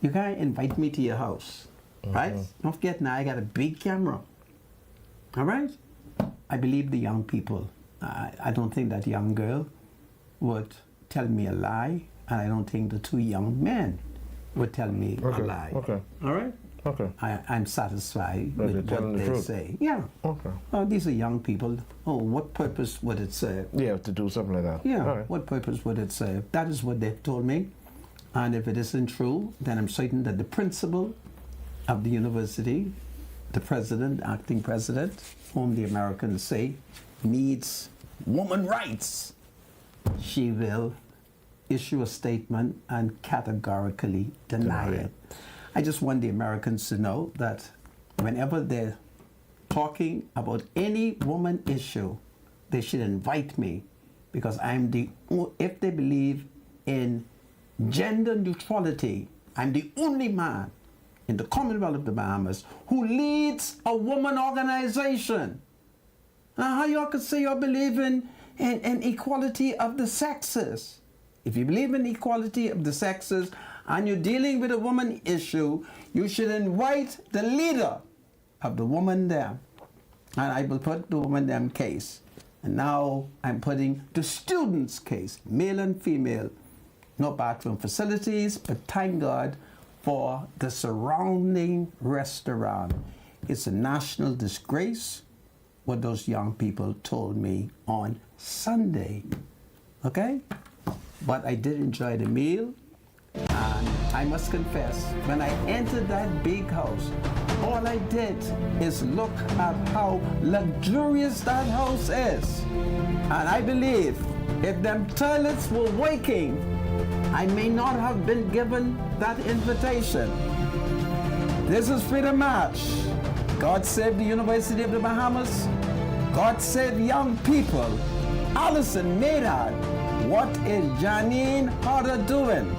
You can't invite me to your house, right? Don't forget now, I got a big camera. All right? I believe the young people. I don't think that young girl would tell me a lie, and I don't think the two young men would tell me a lie. Okay. All right? Okay. I'm satisfied with what they say. Yeah. Okay. Oh, these are young people. Oh, what purpose would it serve? Yeah, to do something like that. Yeah. All right. What purpose would it serve? That is what they've told me. And if it isn't true, then I'm certain that the principal of the university, the president, acting president, whom the Americans say needs woman rights, she will issue a statement and categorically deny it. I just want the Americans to know that whenever they're talking about any woman issue, they should invite me, because if they believe in gender neutrality, I'm the only man in the Commonwealth of the Bahamas who leads a woman organization. Now, how y'all could say y'all believe in equality of the sexes? If you believe in equality of the sexes and you're dealing with a woman issue, you should invite the leader of the woman there. And I will put the woman them case. And now I'm putting the students' case, male and female. No bathroom facilities, but thank God for the surrounding restaurant. It's a national disgrace what those young people told me on Sunday. Okay? But I did enjoy the meal. And I must confess, when I entered that big house, all I did is look at how luxurious that house is. And I believe if them toilets were working, I may not have been given that invitation. This is Freedom March. God save the University of the Bahamas. God save young people. Allison Maynard, what is Janine Harder doing?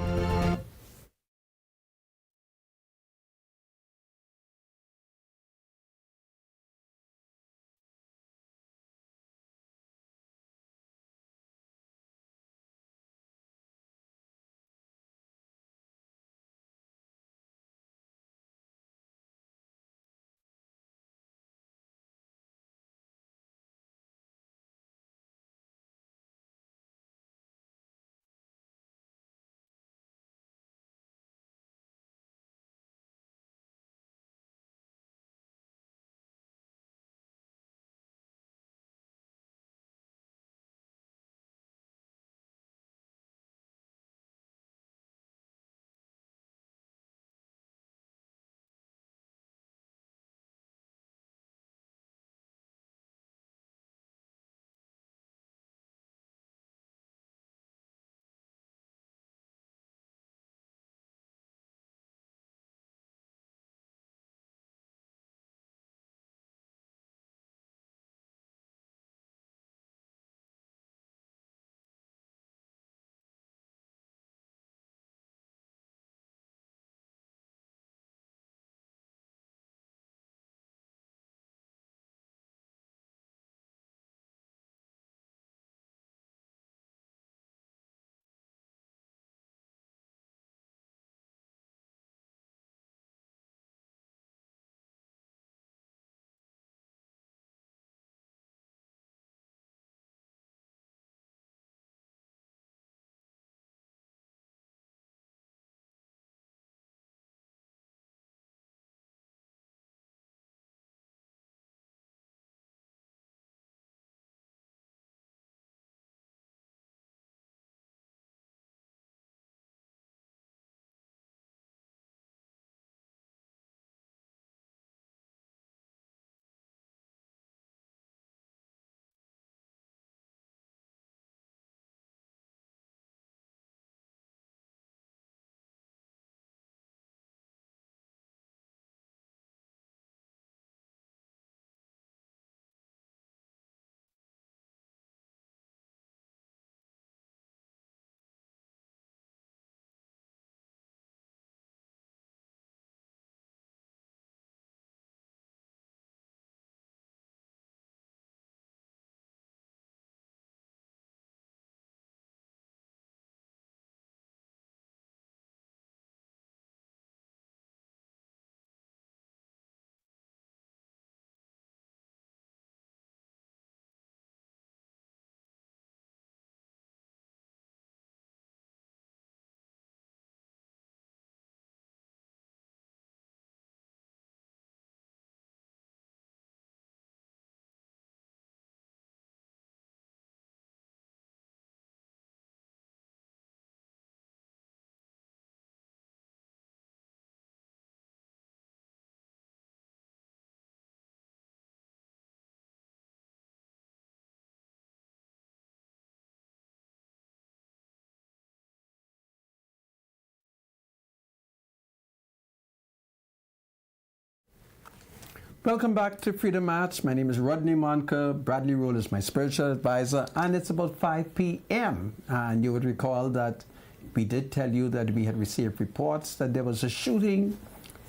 Welcome back to Freedom March. My name is Rodney Monker. Bradley Roll is my spiritual advisor, and it's about 5 p.m. And you would recall that we did tell you that we had received reports that there was a shooting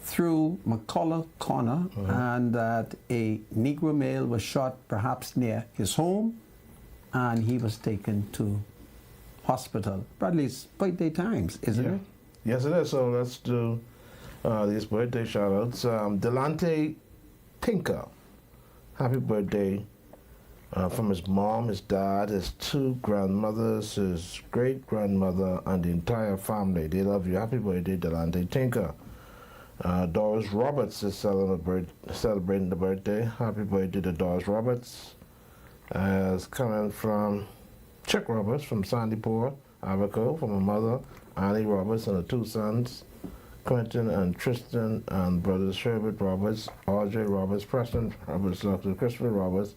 through McCullough Corner, and that a Negro male was shot perhaps near his home, and he was taken to Hospital. Bradley's birthday times, isn't it? Yes, it is. So let's do these birthday shout-outs. Delante Tinker, happy birthday from his mom, his dad, his two grandmothers, his great-grandmother, and the entire family. They love you. Happy birthday, Delante Tinker. Doris Roberts is celebrating the birthday. Happy birthday to Doris Roberts. It's coming from Chick Roberts from Sandyport, Abaco, from her mother, Annie Roberts, and her two sons, Quentin and Tristan, and brothers Sherbert Roberts, Audrey Roberts, Preston Roberts, Dr. Christopher Roberts,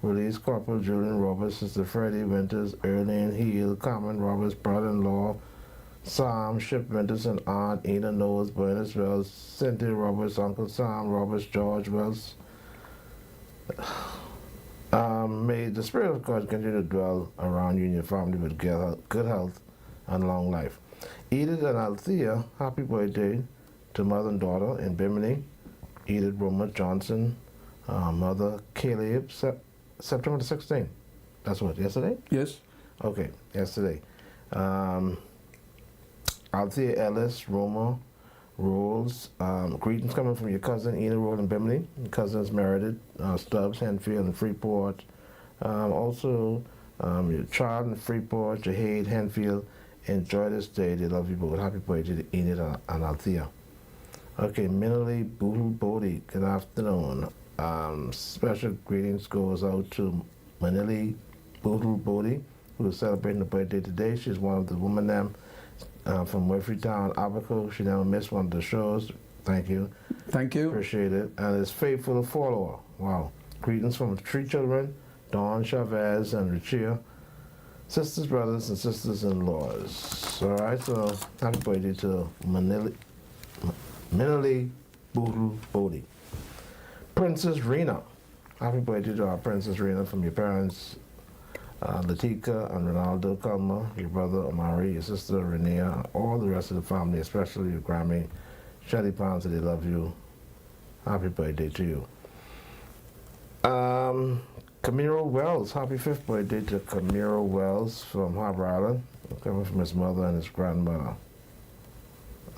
Release Corporal Julian Roberts, Sister Freddie Winters, Erlene Heel, Carmen Roberts, brother-in-law, Sam Ship Winters, and Aunt Ina Knowles, Berners Wells, Cynthia Roberts, Uncle Sam Roberts, George Wells. May the Spirit of God continue to dwell around you and your family with good health and long life. Edith and Althea, happy birthday to mother and daughter in Bimini. Edith Roma Johnson, mother Caleb, September the 16th. That's what, yesterday? Yes. Okay, yesterday. Althea Ellis, Roma, Rolls. Greetings coming from your cousin Ina Roll in Bimini. Your cousins Meredith, Stubbs, Henfield, and Freeport. Also, your child in Freeport, Jahade, Henfield. Enjoy this day. They love you both. Happy birthday to Enid and Althea. Okay, Minally Bootle Bodie, good afternoon. Special greetings goes out to Manili Bootle Bodie, who is celebrating the birthday today. She's one of the women from Murphytown, Abaco. She never missed one of the shows. Thank you. Thank you. Appreciate it. And is faithful follower. Wow. Greetings from the three children, Dawn, Chavez, and Richia. Sisters, brothers, and sisters-in-laws. All right, so happy birthday to Minally Bootle Bodie. Princess Rena. Happy birthday to our Princess Rena from your parents, Latika and Ronaldo Culmer, your brother Amari, your sister Renea, all the rest of the family, especially your Grammy, Shelly Pounds, they love you. Happy birthday to you. Camiro Wells, happy 5th birthday to Camiro Wells from Harbor Island, coming from his mother and his grandmother.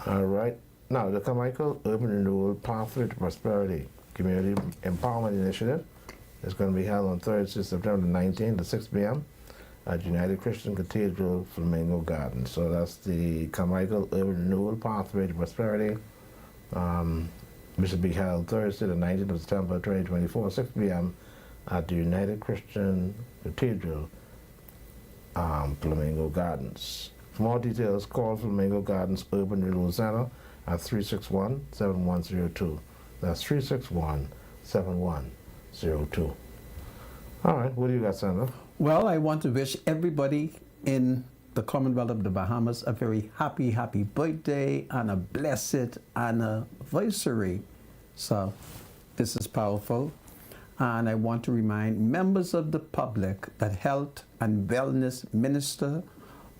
All right. Now, the Carmichael Urban Renewal Pathway to Prosperity Community Empowerment Initiative is going to be held on Thursday, September 19th at 6 p.m. at United Christian Cathedral, Flamingo Gardens. So that's the Carmichael Urban Renewal Pathway to Prosperity, which will be held Thursday, the 19th of September 2024, 6 p.m. at the United Christian Cathedral, Flamingo Gardens. For more details, call Flamingo Gardens Urban Renewal Center at 361-7102. That's 361-7102. All right, what do you got, Sandra? Well, I want to wish everybody in the Commonwealth of the Bahamas a very happy, happy birthday and a blessed anniversary. So this is powerful. And I want to remind members of the public that Health and Wellness Minister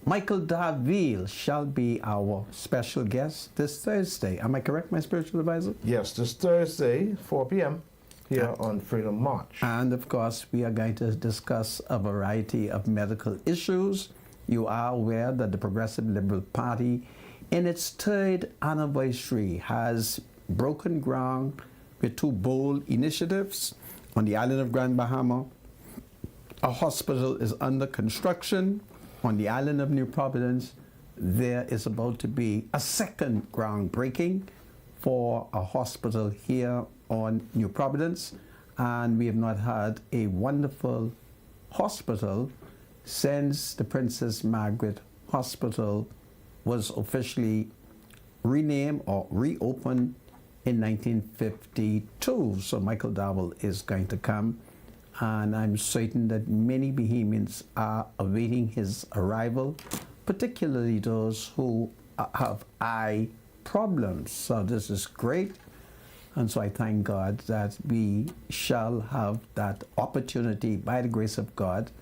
Michael Darville shall be our special guest this Thursday. Am I correct, my spiritual advisor? Yes, this Thursday, 4 p.m. here on Freedom March. And of course, we are going to discuss a variety of medical issues. You are aware that the Progressive Liberal Party, in its 3rd anniversary, has broken ground with 2 bold initiatives. On the island of Grand Bahama, a hospital is under construction. On the island of New Providence, there is about to be a 2nd groundbreaking for a hospital here on New Providence. And we have not had a wonderful hospital since the Princess Margaret Hospital was officially renamed or reopened in 1952. So Michael Darville is going to come, and I'm certain that many Bahamians are awaiting his arrival, particularly those who have eye problems. So this is great, and so I thank God that we shall have that opportunity by the grace of God,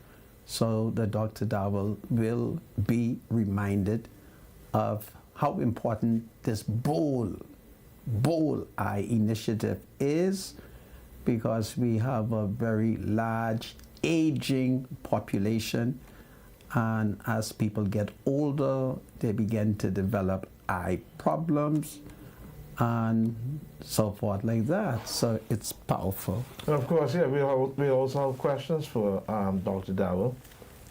so that Dr. Darville will be reminded of how important this bold eye initiative is, because we have a very large aging population, And as people get older, they begin to develop eye problems and so forth like that. So it's powerful. And of course, yeah, we also have questions for Dr. Dowell,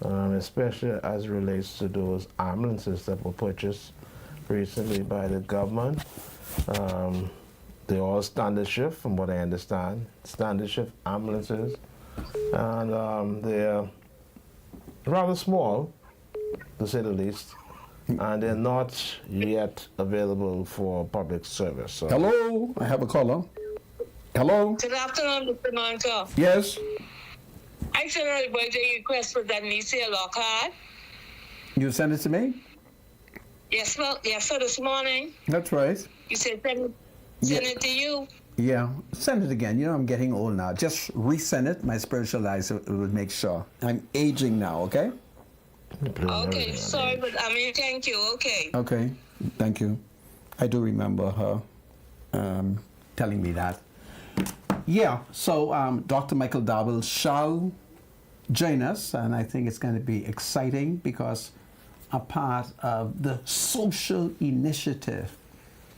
especially as it relates to those ambulances that were purchased recently by the government. They all standard shift, from what I understand, standard shift ambulances, and they're rather small, to say the least, and they're not yet available for public service. So. Hello, I have a caller. Hello? Good afternoon, Mr. Monto. Yes? I sent a birthday request for Danicia Lockhart. You sent it to me? Yes, well, yes, so this morning. That's right. You said send it to you. Yeah, send it again. You know, I'm getting old now. Just resend it. My spiritual eyes will make sure. I'm aging now, okay? Okay, sorry, but I mean, thank you, okay. Okay, thank you. I do remember her telling me that. Yeah, so Dr. Michael Dowell shall join us, and I think it's going to be exciting because a part of the social initiative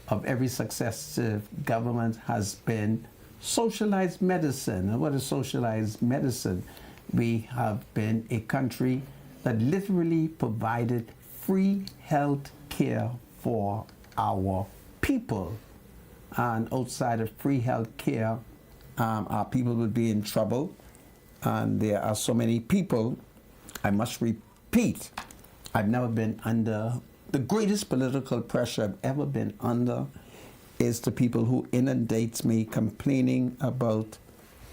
of every successive government has been socialized medicine. And what is socialized medicine? We have been a country that literally provided free health care for our people. And outside of free health care, our people would be in trouble. And there are so many people, I must repeat, I've never been under the greatest political pressure I've ever been under is the people who inundates me complaining about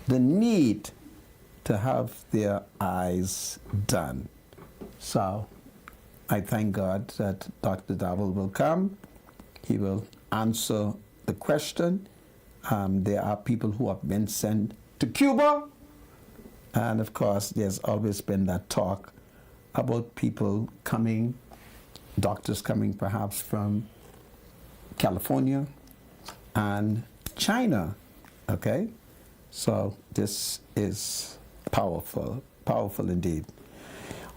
the need to have their eyes done. So I thank God that Dr. Dowell will come. He will answer the question. There are people who have been sent to Cuba. And of course, there's always been that talk about people coming, doctors coming perhaps from California and China, okay? So this is powerful, powerful indeed.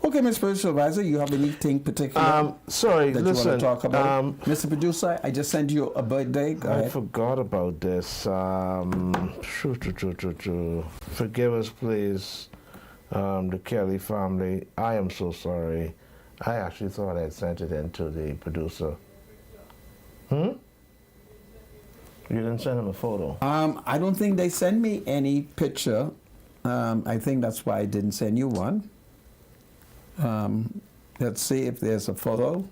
Okay, Mr. Spiritual Advisor, you have anything particular sorry, that listen, you want to talk about? Mr. Producer, I just sent you a birthday. Go I ahead. forgot about this. Forgive us, please, the Kelly family. I am so sorry. I actually thought I had sent it in to the producer. You didn't send him a photo? I don't think they sent me any picture. I think that's why I didn't send you one. Let's see if there's a photo.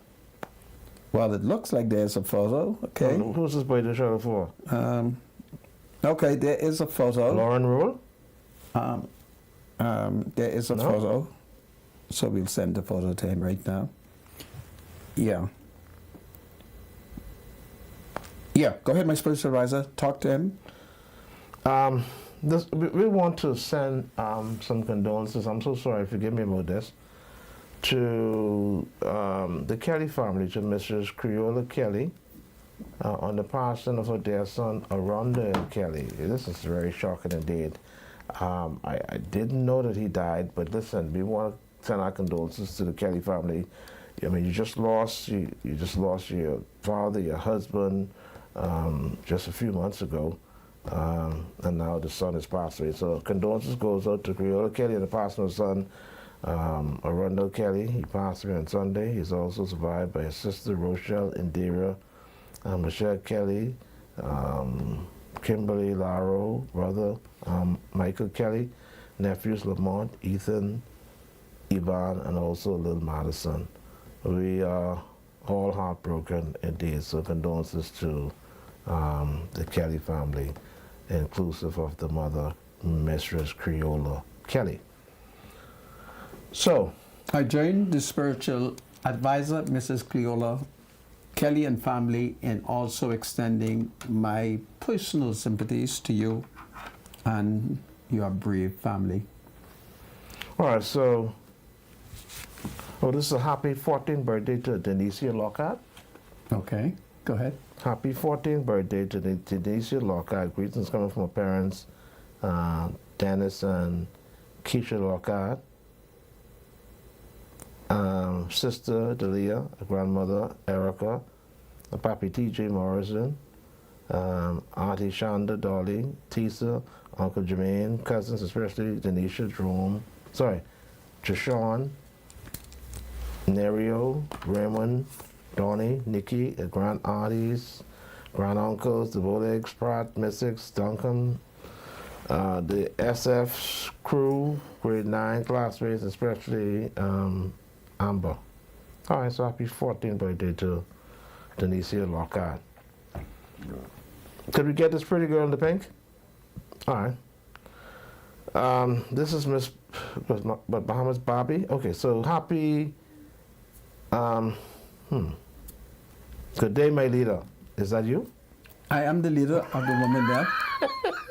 Well, it looks like there's a photo. Okay. Who's this birthday show for? Okay, there is a photo. Lauren Rule? There is a photo. So we'll send the photo to him right now. Yeah. Yeah, go ahead, my spiritual advisor. Talk to him. We want to send some condolences. I'm so sorry. Forgive me about this. To the Kelly family, to Mrs. Creola Kelly, on the passing of her dear son, Arundel Kelly. This is very shocking indeed. I didn't know that he died, but listen, we want to send our condolences to the Kelly family. I mean, you just lost your father, your husband, just a few months ago, and now the son is passed away. So condolences goes out to Creola Kelly and the passing of his son, Arundel Kelly. He passed away on Sunday. He's also survived by his sister Rochelle Indira, Michelle Kelly, Kimberly Laro, brother Michael Kelly, nephews Lamont, Ethan, Yvonne, and also Lil Madison. We are all heartbroken indeed. So condolences to the Kelly family, inclusive of the mother, Mistress Creola Kelly. So, I joined the spiritual advisor, Mrs. Cleola Kelly and family, in also extending my personal sympathies to you and your brave family. all right, so, this is a happy 14th birthday to Denicia Lockhart. Okay, go ahead. Happy 14th birthday to Denicia Lockhart. Greetings coming from her parents, Dennis and Keisha Lockhart. Sister Delia, grandmother Erica, Papi T.J. Morrison, Auntie Shonda Dolly, Tisa, Uncle Jermaine, cousins, especially Denisha, Jashawn, Nerio, Raymond, Donnie, Nikki, the grand aunties, grand uncles, the Bolegs, Pratt, Mystics, Duncan, the SF crew, grade 9 classmates, especially Amber. All right, so happy 14th birthday to Denicia Lockhart. Could we get this pretty girl in the pink? All right. This is Miss Bahamas Bobby. Okay, so happy. Good day, my leader. Is that you? I am the leader of the woman there.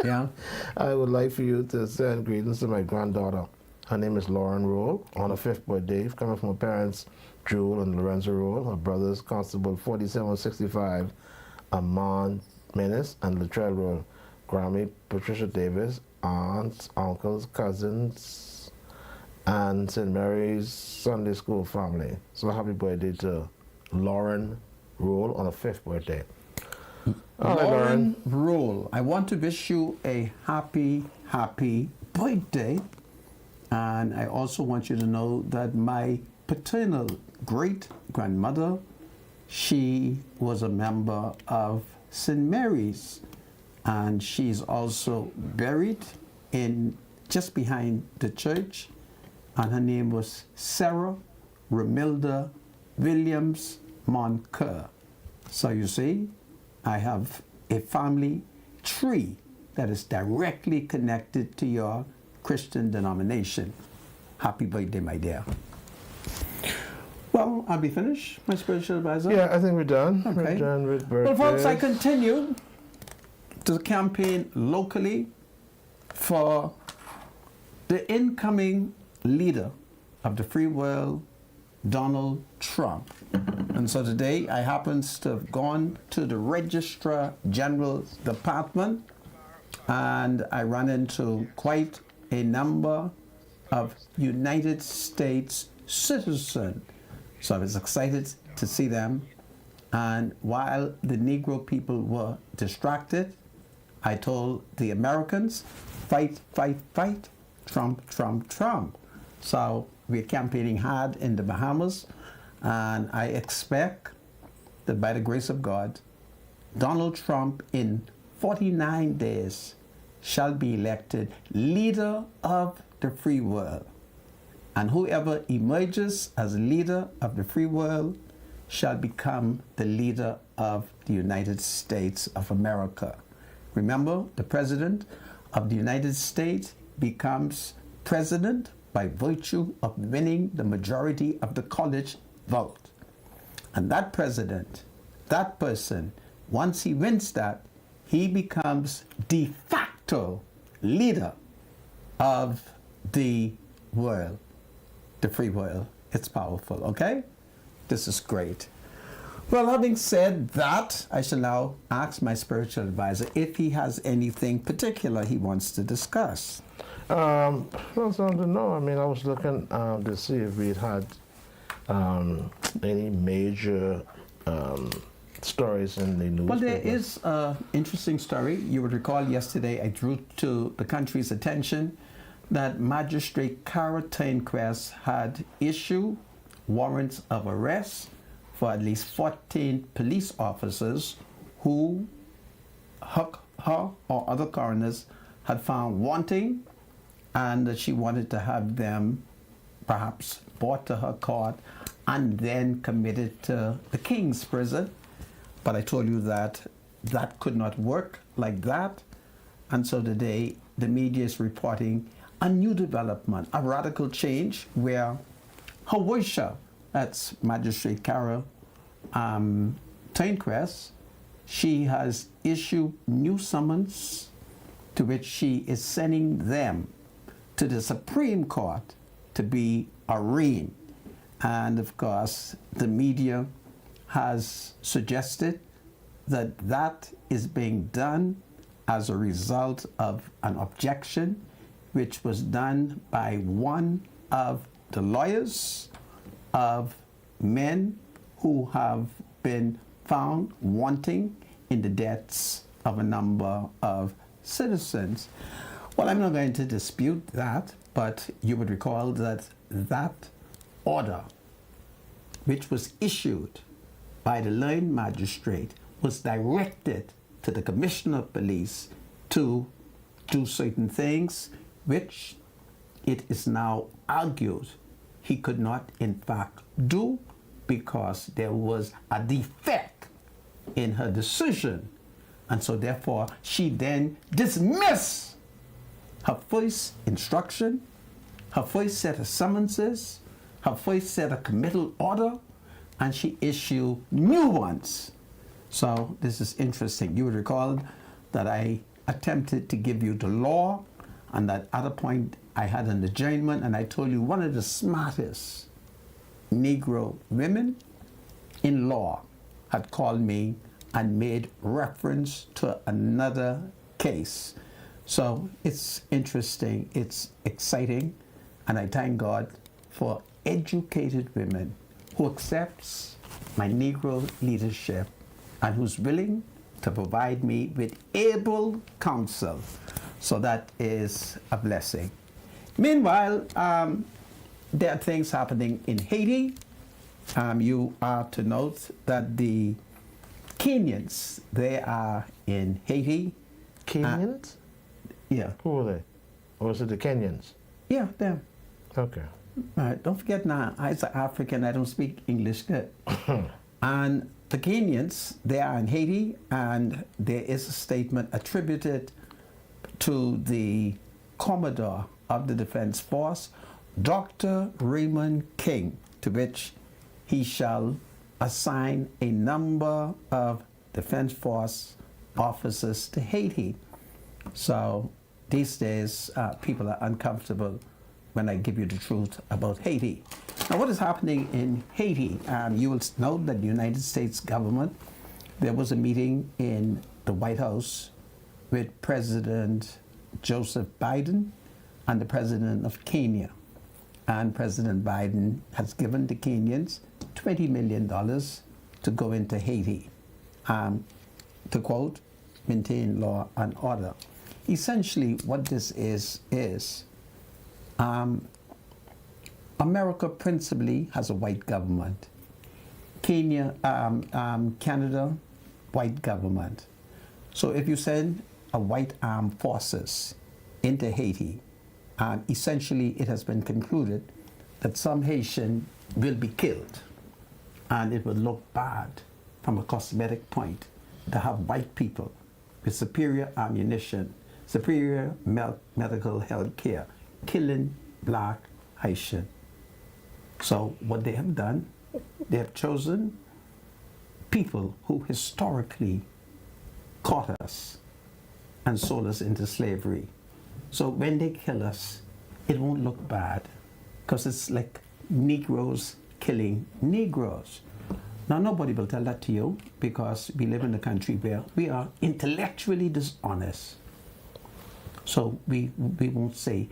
Yeah. I would like for you to send greetings to my granddaughter. Her name is Lauren Roll, on her 5th birthday, coming from her parents, Jewel and Lorenzo Roll, her brothers, Constable 4765, Amon Menace, and Latrell Roll, Grammy, Patricia Davis, aunts, uncles, cousins, and St. Mary's Sunday School family. So happy birthday to Lauren Roll on her 5th birthday. All right, Lauren Rule, I want to wish you a happy birthday. And I also want you to know that my paternal great-grandmother, she was a member of St. Mary's. And she's also buried in just behind the church. And her name was Sarah Romilda Williams Moncur. So you see, I have a family tree that is directly connected to your Christian denomination. Happy birthday, my dear. Well, I'll be finished, my spiritual advisor. Yeah, I think we're done. Okay. We're done with birthdays. Well, folks, I continue to campaign locally for the incoming leader of the free world, Donald Trump. And so today I happens to have gone to the Registrar General's department, and I ran into quite a number of United States citizens. So I was excited to see them. And while the Negro people were distracted, I told the Americans, fight, fight, fight, Trump, Trump, Trump. So we're campaigning hard in the Bahamas, and I expect that by the grace of God, Donald Trump in 49 days shall be elected leader of the free world. And whoever emerges as leader of the free world shall become the leader of the United States of America. Remember, the president of the United States becomes president by virtue of winning the majority of the college vote. And that president, that person, once he wins that, he becomes de facto leader of the world, the free world. It's powerful, okay? This is great. Well, having said that, I shall now ask my spiritual advisor if he has anything particular he wants to discuss. Well, something to know. I mean, I was looking to see if we'd had any major stories in the news. Well, there is an interesting story. You would recall yesterday I drew to the country's attention that Magistrate Cara Turnquest had issued warrants of arrest for at least 14 police officers who her or other coroners had found wanting, and that she wanted to have them perhaps brought to her court and then committed to the King's prison. But I told you that that could not work like that. And so today the media is reporting a new development, a radical change where her worship, that's Magistrate Cara Turnquest, she has issued new summons to which she is sending them to the Supreme Court to be arraigned. And of course, the media has suggested that that is being done as a result of an objection which was done by one of the lawyers of men who have been found wanting in the deaths of a number of citizens. Well, I'm not going to dispute that, but you would recall that that order, which was issued by the learned magistrate, was directed to the commissioner of police to do certain things which it is now argued he could not in fact do because there was a defect in her decision. And so therefore she then dismissed her first instruction, her first set of summonses, her first set of committal order, and she issued new ones. So this is interesting. You would recall that I attempted to give you the law, and at other point I had an adjournment, and I told you one of the smartest Negro women in law had called me and made reference to another case. So it's interesting, it's exciting, and I thank God for educated women who accepts my Negro leadership and who's willing to provide me with able counsel. So that is a blessing. Meanwhile, there are things happening in Haiti. You are to note that the Kenyans, they are in Haiti. Kenyans? Yeah. Who are they? Or is it the Kenyans? Yeah, them. Okay. All right, don't forget now, I'm an African, I don't speak English good. And the Kenyans, they are in Haiti, and there is a statement attributed to the Commodore of the Defense Force, Dr. Raymond King, to which he shall assign a number of Defense Force officers to Haiti. So these days, people are uncomfortable when I give you the truth about Haiti. Now, what is happening in Haiti? You will know that the United States government, there was a meeting in the White House with President Joseph Biden and the President of Kenya. And President Biden has given the Kenyans $20 million to go into Haiti, to quote, maintain law and order. Essentially, what this is America principally has a white government. Canada, white government. So if you send a white armed forces into Haiti, essentially it has been concluded that some Haitian will be killed, and it would look bad from a cosmetic point to have white people with superior ammunition, superior medical health care, killing black Haitian. So what they have done, they have chosen people who historically caught us and sold us into slavery. So when they kill us, it won't look bad because it's like Negroes killing Negroes. Now, nobody will tell that to you because we live in a country where we are intellectually dishonest. So we won't say,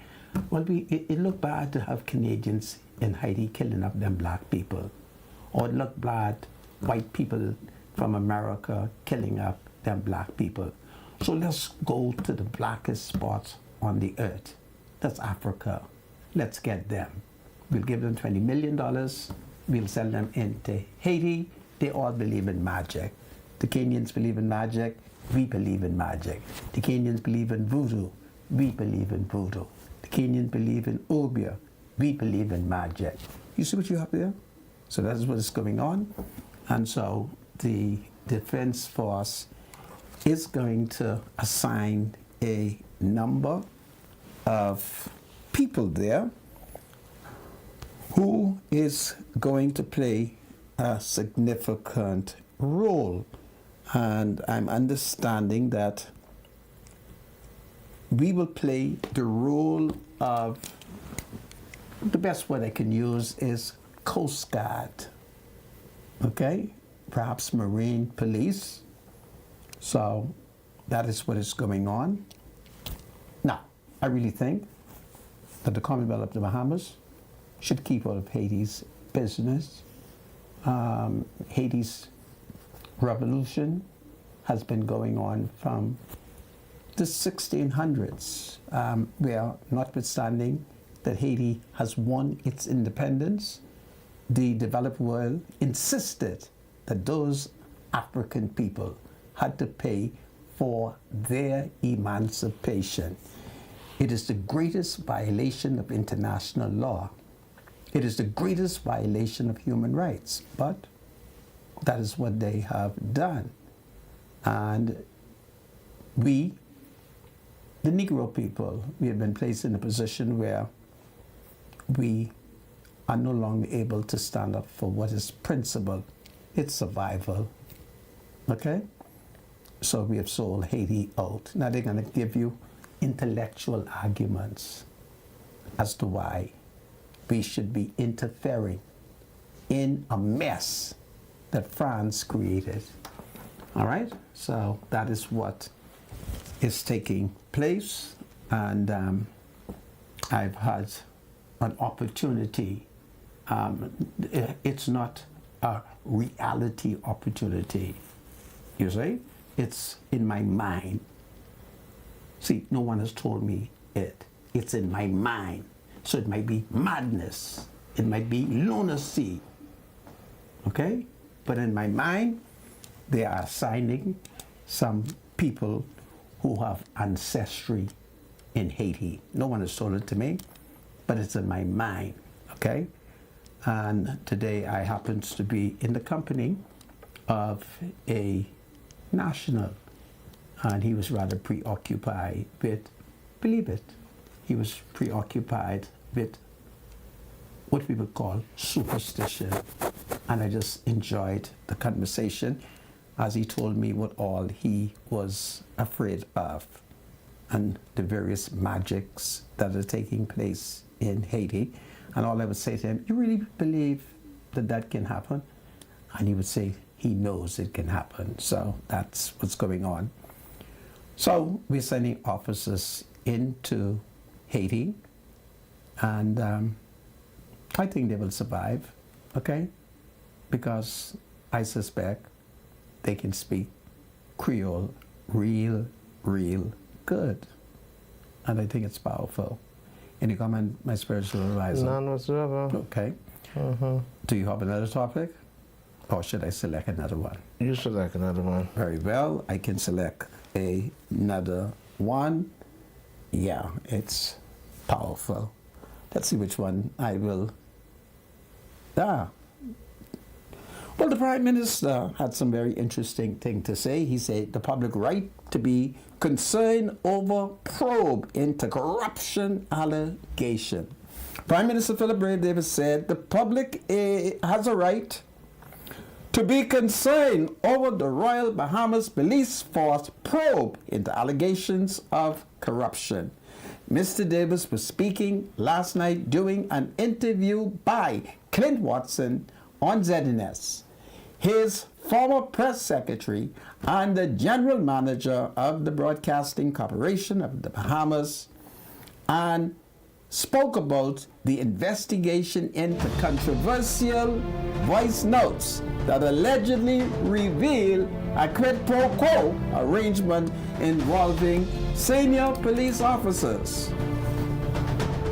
well, it looked bad to have Canadians in Haiti killing up them black people. Or it looked bad, white people from America killing up them black people. So let's go to the blackest spots on the earth. That's Africa. Let's get them. We'll give them $20 million. We'll send them into Haiti. They all believe in magic. The Kenyans believe in magic. We believe in magic. The Kenyans believe in voodoo. We believe in voodoo. The Kenyans believe in obia. We believe in magic. You see what you have there? So that is what is going on. And so the Defense Force is going to assign a number of people there who is going to play a significant role. And I'm understanding that we will play the role of, the best word I can use is Coast Guard, okay? Perhaps Marine Police. So that is what is going on. Now, I really think that the Commonwealth of the Bahamas should keep out of Haiti's business. Haiti's revolution has been going on from the 1600s, where, notwithstanding that Haiti has won its independence, the developed world insisted that those African people had to pay for their emancipation. It is the greatest violation of international law. It is the greatest violation of human rights, but that is what they have done. And we, the Negro people, we have been placed in a position where we are no longer able to stand up for what is principle. It's survival. Okay? So we have sold Haiti out. Now they're going to give you intellectual arguments as to why we should be interfering in a mess that France created. All right? So that is what is taking place. And I've had an opportunity. It's not a reality opportunity, you see? It's in my mind. See, no one has told me it. It's in my mind. So it might be madness. It might be lunacy. Okay? But in my mind, they are assigning some people who have ancestry in Haiti. No one has told it to me, but it's in my mind. Okay? And today I happen to be in the company of a national, and he was rather preoccupied with, believe it, he was preoccupied with what we would call superstition. And I just enjoyed the conversation as he told me what all he was afraid of and the various magics that are taking place in Haiti. And all I would say to him, you really believe that that can happen? And he would say, he knows it can happen. So that's what's going on. So we're sending officers into Haiti, and I think they will survive, okay? Because I suspect they can speak Creole real good. And I think it's powerful. Any comment, my spiritual advisor? None whatsoever. Okay. Do you have another topic? Or should I select another one? You select another one. Very well. I can select another one. Yeah, it's powerful. Let's see which one I will. Well, the Prime Minister had some very interesting thing to say. He said the public right to be concerned over probe into corruption allegation. Prime Minister Philip Brave Davis said the public has a right to be concerned over the Royal Bahamas Police Force probe into allegations of corruption. Mr. Davis was speaking last night during an interview by Clint Watson on ZNS. His former press secretary and the general manager of the Broadcasting Corporation of the Bahamas, and spoke about the investigation into controversial voice notes that allegedly reveal a quid pro quo arrangement involving senior police officers.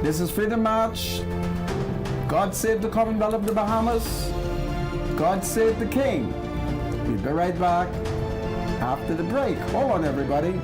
This is Freedom March. God save the Commonwealth of the Bahamas. God save the King. We'll be right back after the break. Hold on, everybody.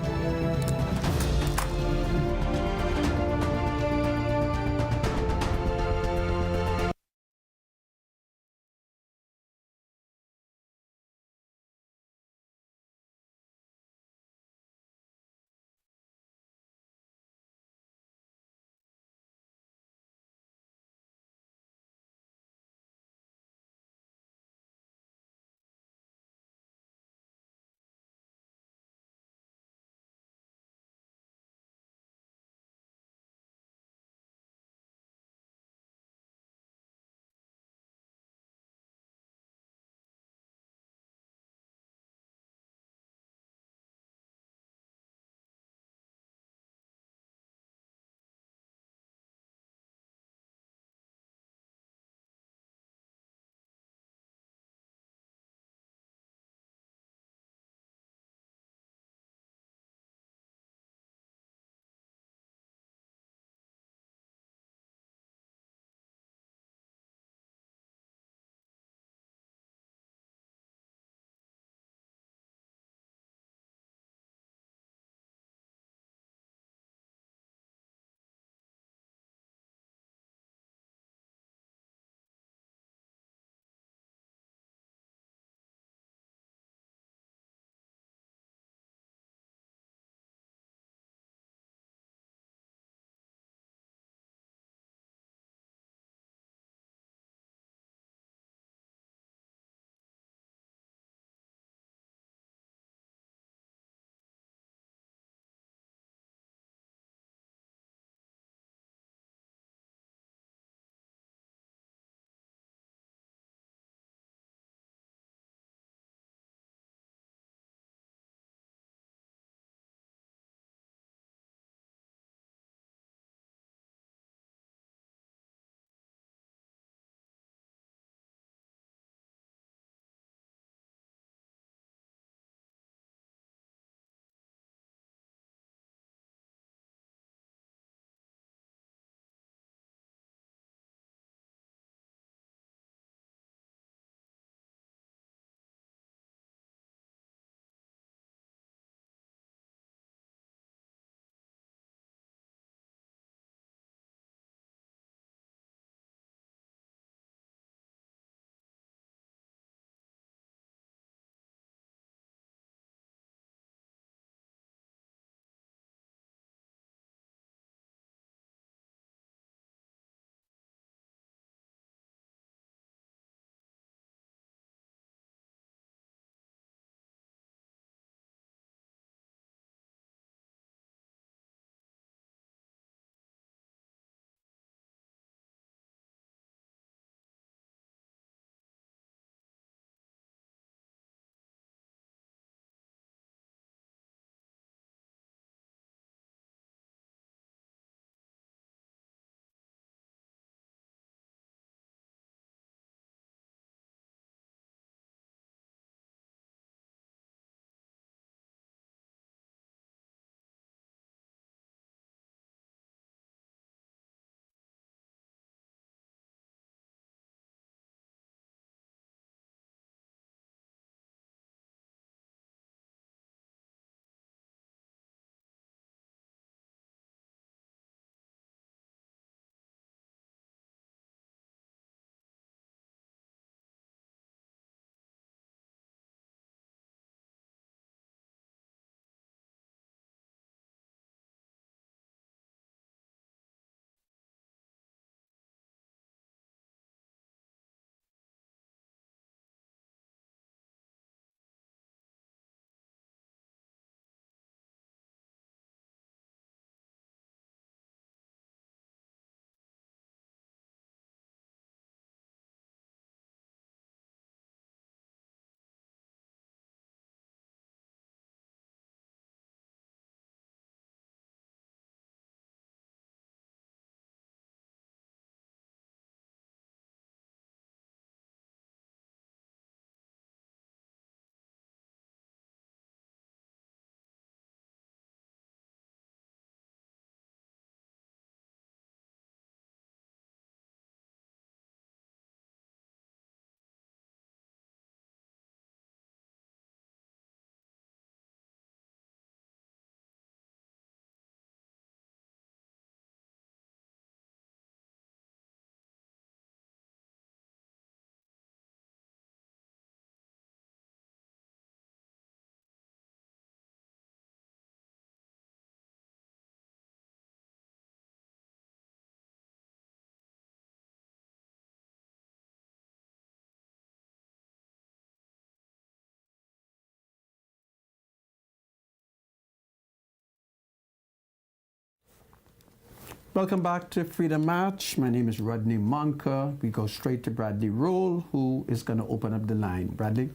Welcome back to Freedom March. My name is Rodney Monka. We go straight to Bradley Roll, who is going to open up the line. Bradley?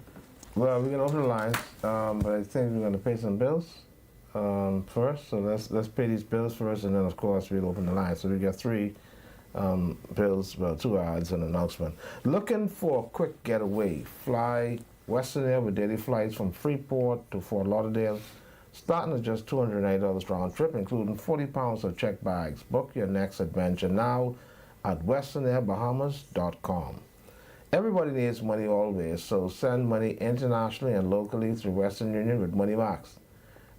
Well, we're going to open the lines, but I think we're going to pay some bills first. So let's pay these bills first, and then, of course, we'll open the line. So we got three bills, well, 2 ads and an announcement. Looking for a quick getaway. Fly Western Air with daily flights from Freeport to Fort Lauderdale, starting at just $290 round trip, including 40 pounds of checked bags. Book your next adventure now at westernAirBahamas.com. Everybody needs money always, so send money internationally and locally through Western Union with MoneyMax.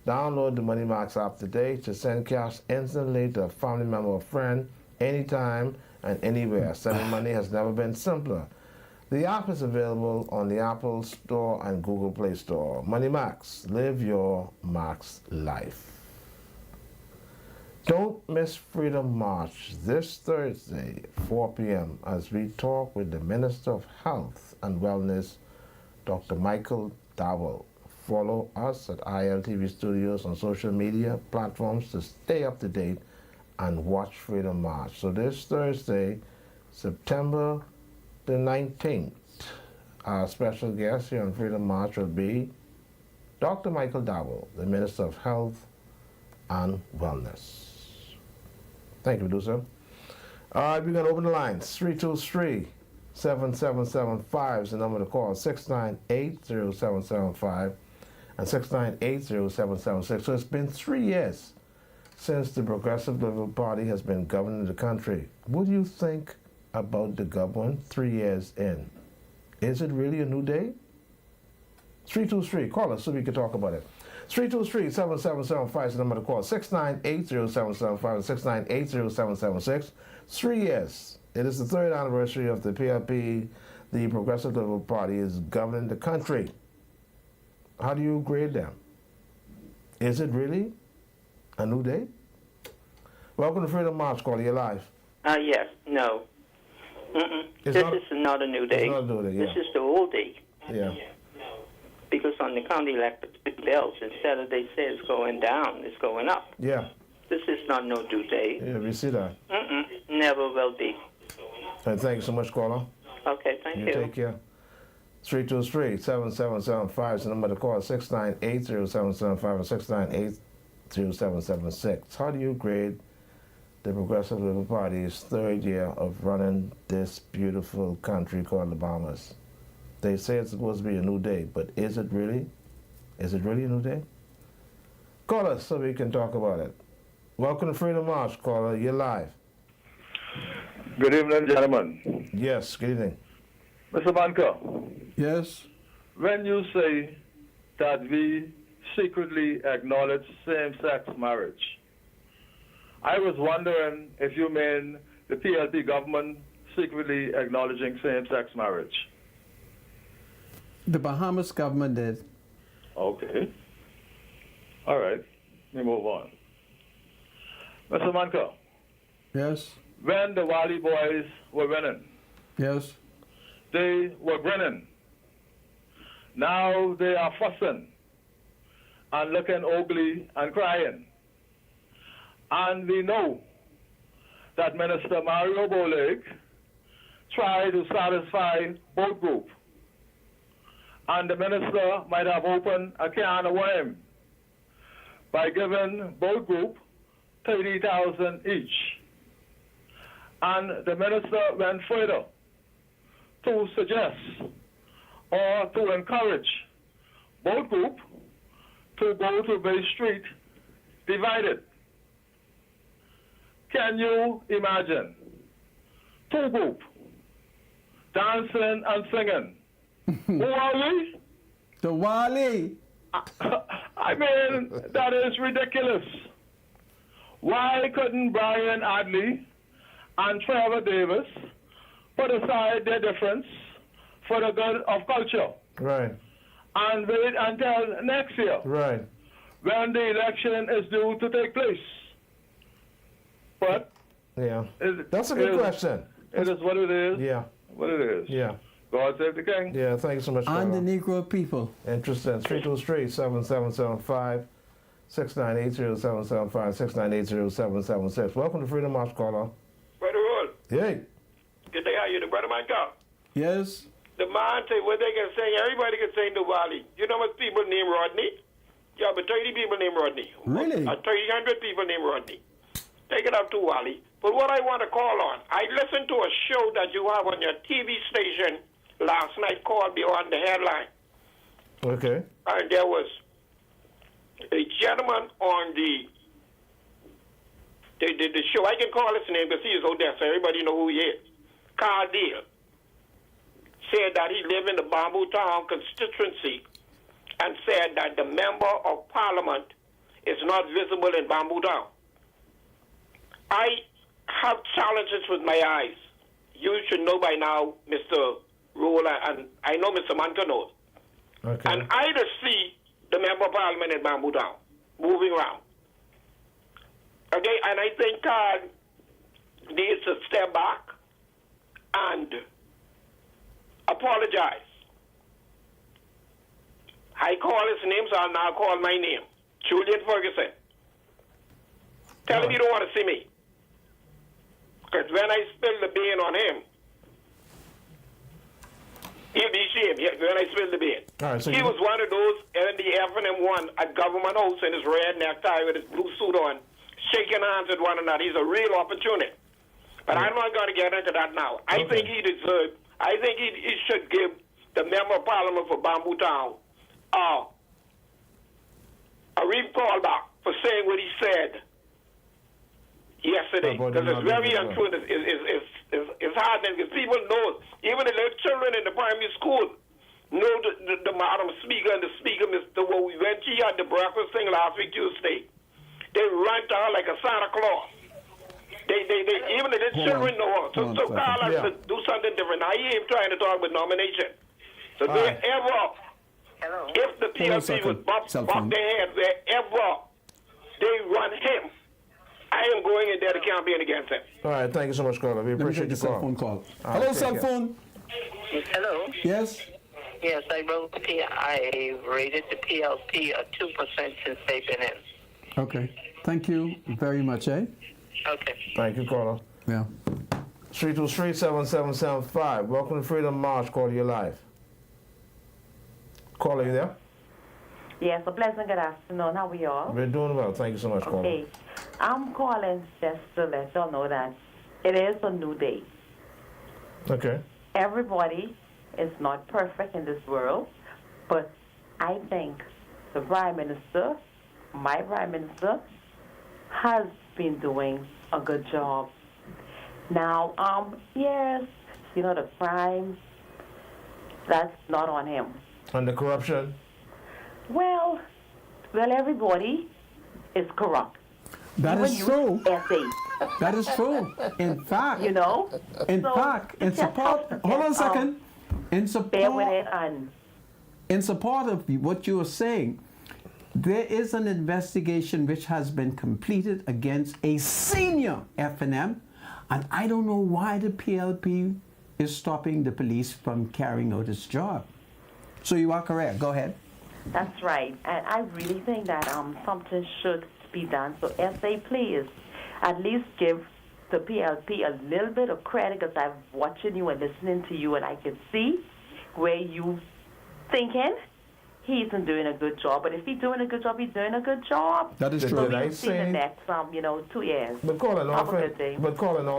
Download the MoneyMax app today to send cash instantly to a family member or friend anytime and anywhere. Sending money has never been simpler. The app is available on the Apple Store and Google Play Store. MoneyMax, live your max life. Don't miss Freedom March this Thursday, 4 p.m., as we talk with the Minister of Health and Wellness, Dr. Michael Dowell. Follow us at ILTV Studios on social media platforms to stay up to date and watch Freedom March. So this Thursday, September the 19th, our special guest here on Freedom March will be Dr. Michael Dowell, the Minister of Health and Wellness. Thank you, producer. All right, we're going to open the lines. 323-7775 is the number to call. 698-0775 and 698-0776. So it's been 3 years since the Progressive Liberal Party has been governing the country. What do you think about the government 3 years in? Is it really a new day? 323, call us so we can talk about it. 323-7775 is the number to call. 698-0775 and 698-0776. 3 years. It is the third anniversary of the PLP. The Progressive Liberal Party is governing the country. How do you grade them? Is it really a new day? Welcome to Freedom March. Call you live. Yes. No. This is not a new day. It's not a new day, yeah. This is the old day. Yeah. Because on the county electric bills, instead of they say it's going down, it's going up. Yeah. This is not no due date. Yeah, we see that. Never will be. And thank you so much, caller. Okay, thank you. Take care. 323-7775 is the number to call. 698-0775 and 698-0776. How do you grade the Progressive Liberal Party's third year of running this beautiful country called the Bahamas? They say it's supposed to be a new day, but is it really? Is it really a new day? Call us so we can talk about it. Welcome to Freedom March, caller. You're live. Good evening, gentlemen. Yes, good evening. Mr. Banker, Yes? when you say that we secretly acknowledge same-sex marriage, I was wondering if you mean the PLP government secretly acknowledging same-sex marriage. The Bahamas government did. Okay. All right. We move on. Mr. Manko, Yes? when the Wally boys were winning, Yes? they were grinning. Now they are fussing and looking ugly and crying. And we know that Minister Mario Bolig tried to satisfy both groups. And the minister might have opened a can of worms by giving both groups $30,000 each. And the minister went further to suggest or to encourage both groups to go to Bay Street divided. Can you imagine two groups dancing and singing? Who are we? The Wally! I mean, that is ridiculous. Why couldn't Brian Adley and Trevor Davis put aside their difference for the good of culture? Right. And wait until next year, Right. when the election is due to take place. But Yeah. That's a good question. It is what it is. Yeah. What it is. Yeah. God save the king. Yeah, thank you so much, And the caller. Negro people. Interesting. 323-7775, 6980775, 6980776. Welcome to Freedom March, caller. Brother Roll, Yay. good to have you, the brother Michael. Yes. The man say what they can say, everybody can say in the valley. You know how much people named Rodney? Yeah, but 30 people named Rodney. Really? 100 people named Rodney. Take it up to Wally. But what I want to call on, I listened to a show that you have on your TV station last night called Beyond the Headline. Okay. And there was a gentleman on the show. I can call his name because he is Odessa. Everybody know who he is. Carl Deal said that he lived in the Bamboo Town constituency and said that the member of parliament is not visible in Bamboo Town. I have challenges with my eyes. You should know by now, Mr. Rule, and I know Mr. Manka knows. Okay. And I just see the member of parliament in Bamboo Town moving around. Okay, and I think needs to step back and apologize. I call his name, so I'll now call my name. Julian Ferguson. Tell him you don't want to see me. Because when I spill the bean on him, he'll be ashamed when I spill the bean. All right, so he was one of those in the F&M1 at Government House in his red necktie with his blue suit on, shaking hands with one another. He's a real opportunist. But I'm not going to get into that now. I think he deserves, I think he should give the member of parliament for Bamboo Town a recall back for saying what he said yesterday. Because it's very untrue. It's hard because people know, even the little children in the primary school know the Madam Speaker and the Speaker, Mr. When we went to at the breakfast thing last week, Tuesday, they run to her like a Santa Claus. They even the little children know her. So Carl has to do something different. Now, he ain't trying to talk about nomination. So if the PLC would bump their head wherever they run him, I am going in there to campaign against him. All right, thank you so much, caller. We appreciate your cell phone call. Hello, cell phone. Hello. Yes. Yes, I rated the PLP a 2% since they've been in. Okay. Thank you very much, eh? Okay. Thank you, caller. Yeah. 323-7775. Welcome to Freedom March. Call you live. Caller, you there? Yes, a pleasant good afternoon. How are you all? We're doing well. Thank you so much, caller. Okay. I'm calling just to let y'all know that it is a new day. Okay. Everybody is not perfect in this world, but I think the Prime Minister, my Prime Minister, has been doing a good job. Now, yes, you know, the crime, that's not on him. And the corruption? Well, everybody is corrupt. That Even is you, true. SA. That is true. In fact, You know? in So, fact, in it just support, helps to hold on a get, second. In bear with support, it and in support of what you are saying, there is an investigation which has been completed against a senior F&M, and I don't know why the PLP is stopping the police from carrying out its job. So you are correct. Go ahead. that's right. And I really think that something should be done. So SA, please, at least give the PLP a little bit of credit, because I'm watching you and listening to you, and I can see where you thinking he isn't doing a good job. But if he's doing a good job, he's doing a good job. That is Did true. I We'll see the say? next 2 years. But calling all Have a good day.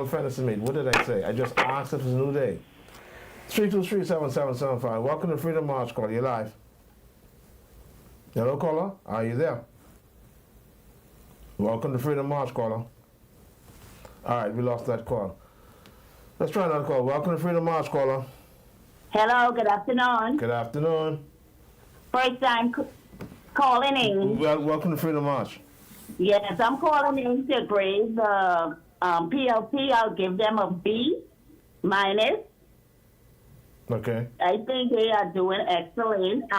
fairness to me, what did I say? I just asked if it's a new day. 323-7775. Welcome to Freedom March. Caller, you live. Hello, caller. Are you there? Welcome to Freedom March, caller. All right, we lost that call. Let's try another call. Welcome to Freedom March, caller. Hello, good afternoon. Good afternoon. First time calling in. Well, welcome to Freedom March. Yes, I'm calling in to grade the PLP. I'll give them a B minus. Okay. I think they are doing excellent.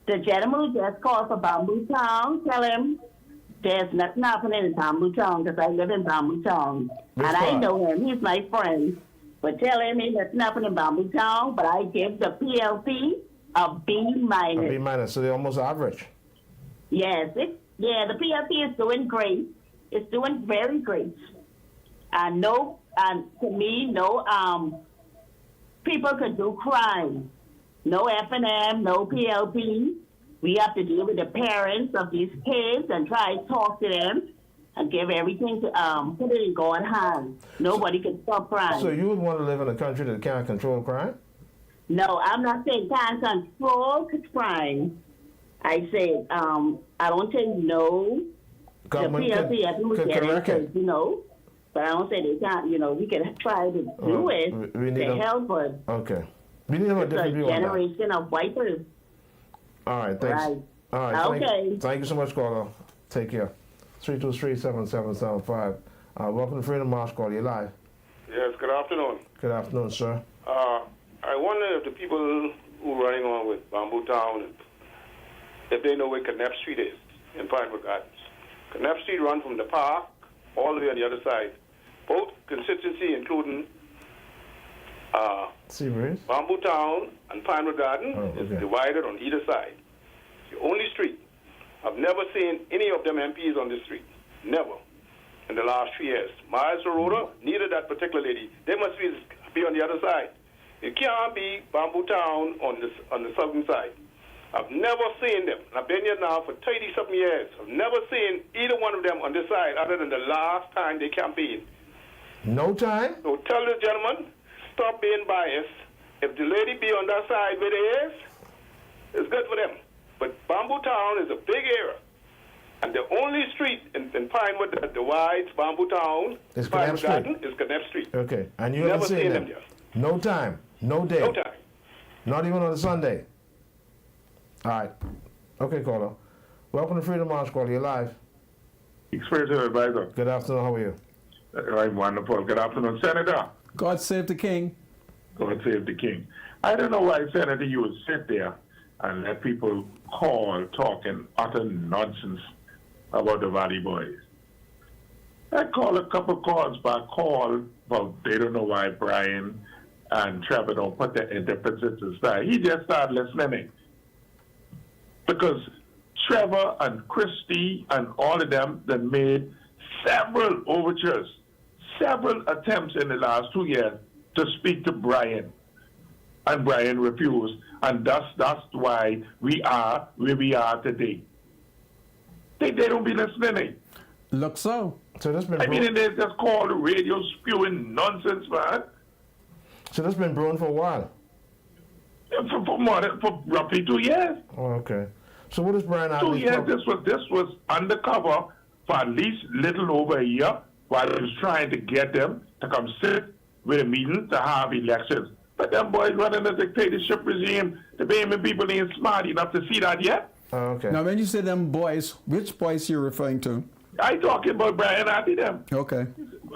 The gentleman who just called for Bamboo Town, tell him there's nothing happening in Bamboo Town, because I live in Bamboo Town. Which and I part? know him. He's my friend. But tell him there's nothing happening in Bamboo Town, but I give the PLP a B minus. A B minus, so they're almost average. Yes, Yeah, the PLP is doing great. It's doing very great. And to me, no people could do crime. No F&M, no PLP. We have to deal with the parents of these kids and try to talk to them and give everything to put it in God's hands. Nobody can stop crime. So you would want to live in a country that can't control crime? No, I'm not saying can't control crime. I say I don't think no. Government the PLP, I think we can correct it. But I don't say they can't. We can try to do it we need to help us. Okay. We need to have a different view on that. Generation of wipers. All right, thanks. Right. All right, Okay. Thank you so much, caller. Take care. 323-7775. Welcome to Freedom March, caller. You're live. Yes, good afternoon. Good afternoon, sir. I wonder if the people who are running on with Bamboo Town, if they know where Knapp Street is in Pinewood Gardens. Knapp Street runs from the park all the way on the other side. Both constituency, including Bamboo Town and Pinewood Garden, is divided on either side. It's the only street. I've never seen any of them MPs on this street. Never. In the last 3 years. Miles Rhoda, neither that particular lady. They must be on the other side. It can't be Bamboo Town on the southern side. I've never seen them. I've been here now for 30-something years. I've never seen either one of them on this side other than the last time they campaigned. No time? So tell the gentleman, stop being biased. If the lady be on that side where they is, it's good for them. But Bamboo Town is a big area. And the only street in Pinewood that divides Bamboo Town is Pinewood Garden is Knapp Street. Okay. And you never haven't seen them? Yet. No time? No day? No time. Not even on a Sunday? All right. Okay, caller. Welcome to Freedom March, caller. You're live. Experience advisor. Good afternoon. How are you? I'm wonderful. Good afternoon, Senator. God save the king. God save the king. I don't know why, Senator, you would sit there and let people call, talking utter nonsense about the Valley Boys. I called a couple calls back, but they don't know why Brian and Trevor don't put their interpreters aside. He just started listening. Because Trevor and Christy and all of them that made several overtures, several attempts in the last 2 years to speak to Brian. And Brian refused. And that's why we are where we are today. They don't be listening. Look so. So that's been they just call the radio spewing nonsense, man. So that's been brewing for a while? For roughly 2 years. Oh, okay. So what is Brian out 2 years, this was undercover for at least little over a year while he was trying to get them to come sit with a meeting to have elections. But them boys running a dictatorship regime, the Bahamian people ain't smart enough to see that yet. Oh, okay. Now, when you say them boys, which boys you referring to? I talking about Brian Addy them. Okay.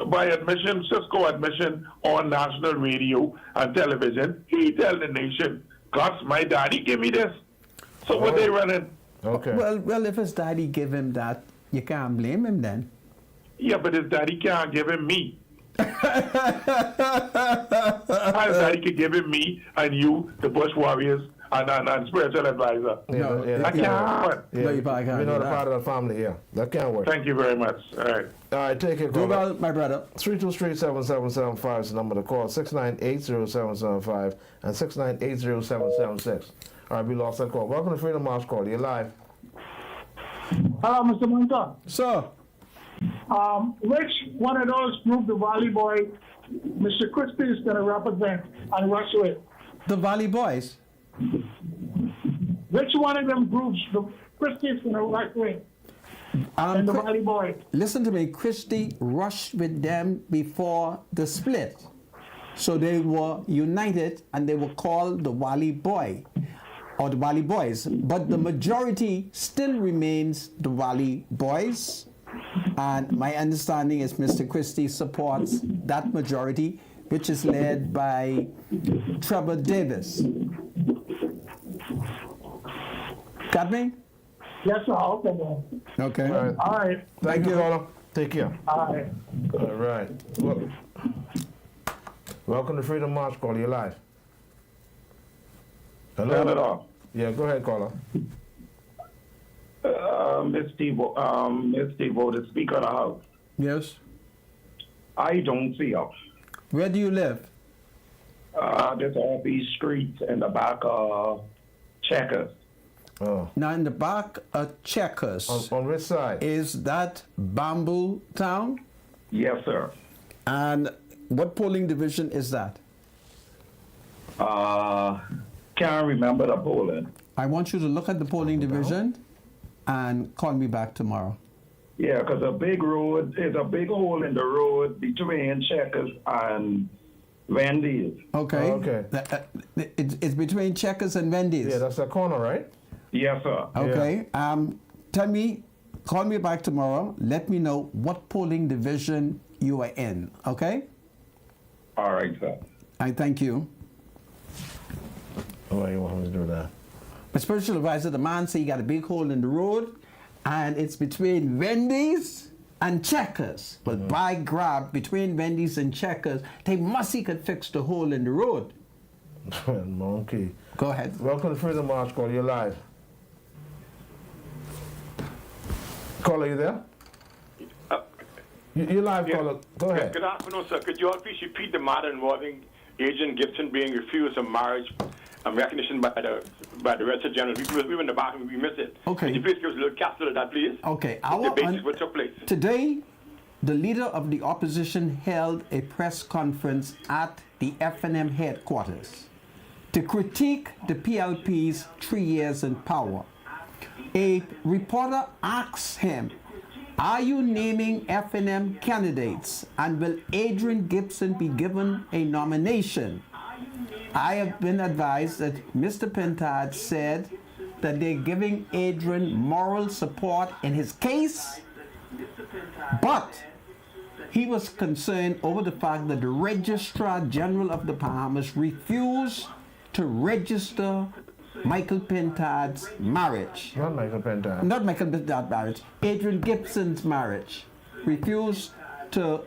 By admission, Cisco admission on national radio and television, he tell the nation, Gus, my daddy give me this. So what they running? Okay. Well, if his daddy give him that, you can't blame him then. Yeah, but his daddy can't give him me. His daddy can give him me and you, the Bush Warriors, and spiritual advisor. That can't happen. We're not a part of the family here. That can't work. Thank you very much. All right. All right, take it. Do well, my brother. 323-7775 is the number to call. 698-0775 and 698-0776. All right, we lost that call. Welcome to Freedom March, call. You're live. Hello, Mr. Munta. Sir. Which one of those group the Valley Boy, Mr. Christie is going to represent and rush with? The Valley Boys. Which one of them groups the Christie is going to rush with? And the Valley Boy. Listen to me. Christie rushed with them before the split. So they were united and they were called the Valley Boy or the Valley Boys. But the majority still remains the Valley Boys. And my understanding is Mr. Christie supports that majority, which is led by Trevor Davis. Got me? Yes, sir. Okay. Okay. All right. Thank you, caller. Take care. All right. All right. Well, welcome to Freedom March, caller. You're live. Hello. Senator. Yeah, go ahead, caller. Ms. Devo, the Speaker of the House. Yes. I don't see her. Where do you live? This off East Street in the back of Checkers. Oh. Now, in the back of Checkers. On which side? Is that Bamboo Town? Yes, sir. And what polling division is that? Can't remember the polling. I want you to look at the polling division and call me back tomorrow. Yeah, because a big road is a big hole in the road between Checkers and Wendy's. Okay. Oh, okay. It's between Checkers and Wendy's. Yeah, that's the corner, right? Yes, sir. Okay. Call me back tomorrow. Let me know what polling division you are in. Okay? All right, sir. I thank you. Oh, you want me to do that? My spiritual advisor, the man said he got a big hole in the road, and it's between Wendy's and Checkers. But by grab, between Wendy's and Checkers, he could fix the hole in the road. Monkey. Go ahead. Welcome to Freedom March Call. You're live. Caller, you there? You're live, yeah. caller. Go ahead. Good afternoon, sir. Could you all please repeat the matter involving Agent Gibson being refused a marriage and recognition by the Register General? We were in the bathroom. We missed it. Okay. Could you please give us a little capsule of that, please? Okay. The basis what took place. Today, the leader of the opposition held a press conference at the FNM headquarters to critique the PLP's 3 years in power. A reporter asked him, "Are you naming FNM candidates, and will Adrian Gibson be given a nomination?" I have been advised that Mr. Pintard said that they're giving Adrian moral support in his case, but he was concerned over the fact that the Registrar General of the Bahamas refused to register Michael Pintard's marriage. Not Michael Pintard. Not Michael Pintard's marriage. Adrian Gibson's marriage. Refused to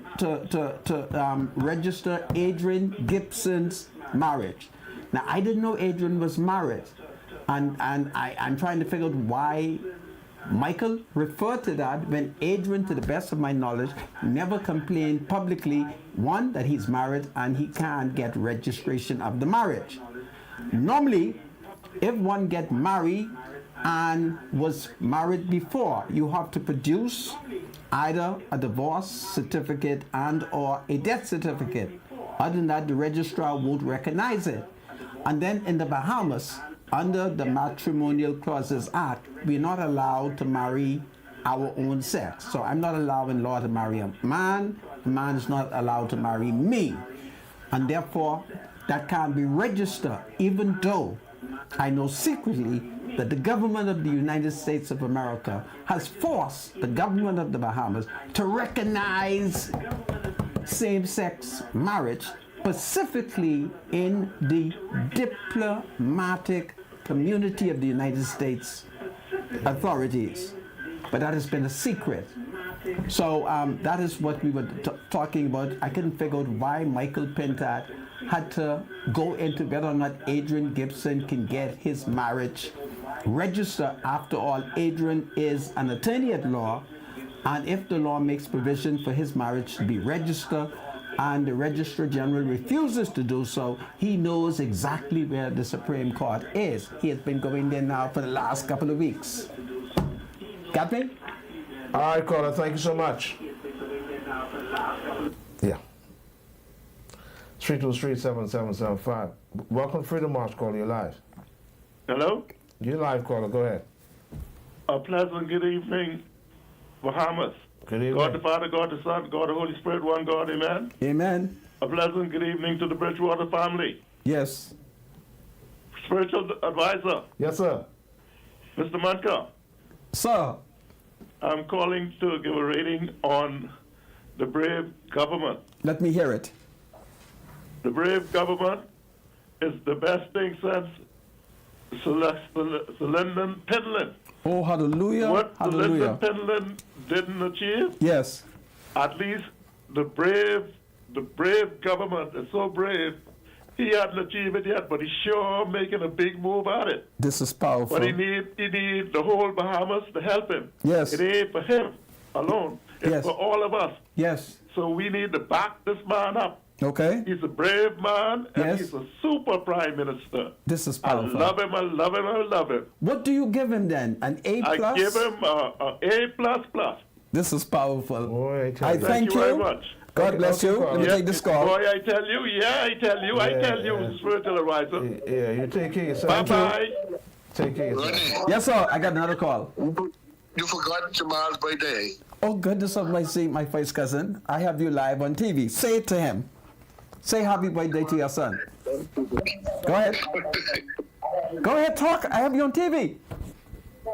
register Adrian Gibson's marriage. Now, I didn't know Adrian was married. And I'm trying to figure out why Michael referred to that when Adrian, to the best of my knowledge, never complained publicly, one, that he's married and he can't get registration of the marriage. Normally, if one gets married and was married before, you have to produce either a divorce certificate and or a death certificate. Other than that, the registrar won't recognize it. And then in the Bahamas, under the Matrimonial Clauses Act, we're not allowed to marry our own sex. So I'm not allowing law to marry a man is not allowed to marry me. And therefore, that can't be registered, even though I know secretly that the government of the United States of America has forced the government of the Bahamas to recognize same-sex marriage, specifically in the diplomatic community of the United States authorities. But that has been a secret. So that is what we were talking about. I couldn't figure out why Michael Pintard had to go into whether or not Adrian Gibson can get his marriage registered. After all, Adrian is an attorney at law, and if the law makes provision for his marriage to be registered and the Registrar General refuses to do so, he knows exactly where the Supreme Court is. He has been going there now for the last couple of weeks. Got me? All right, caller, thank you so much. Yeah. 323-7775. Welcome to Freedom March, caller. You're live. Hello? You're live, caller. Go ahead. A pleasant good evening, Bahamas. Good evening. God the Father, God the Son, God the Holy Spirit, one God, amen? Amen. A pleasant good evening to the Bridgewater family. Yes. Spiritual advisor, Yes, sir. Mr. Manka. Sir. I'm calling to give a rating on the brave government. Let me hear it. The brave government is the best thing since Lyndon Pendleton. Oh, hallelujah. What the Hallelujah. Lyndon Pendleton didn't achieve, Yes. at least the brave government is so brave He hasn't achieved it yet, but he's sure making a big move at it. This is powerful. But he need the whole Bahamas to help him. Yes. It ain't for him alone. It's Yes. for all of us. Yes. So we need to back this man up. Okay. He's a brave man, and Yes. he's a super prime minister. This is I powerful. love him, I love him, I love him. What do you give him then? An A+? I give him a A++. This is powerful. Boy, I tell I you. thank you. very much. God Okay, bless okay, you. Carl. Let me take this call. Boy, I tell you, I tell you, spiritual advisor. Yeah, you take care of yourself. Bye-bye. Take care of yourself. Ronnie, Yes, sir. I got another call. you forgot Jamal's birthday. Oh, goodness of mercy, my first cousin. I have you live on TV. Say it to him. Say happy birthday to your son. Go ahead. Go ahead, talk. I have you on TV. You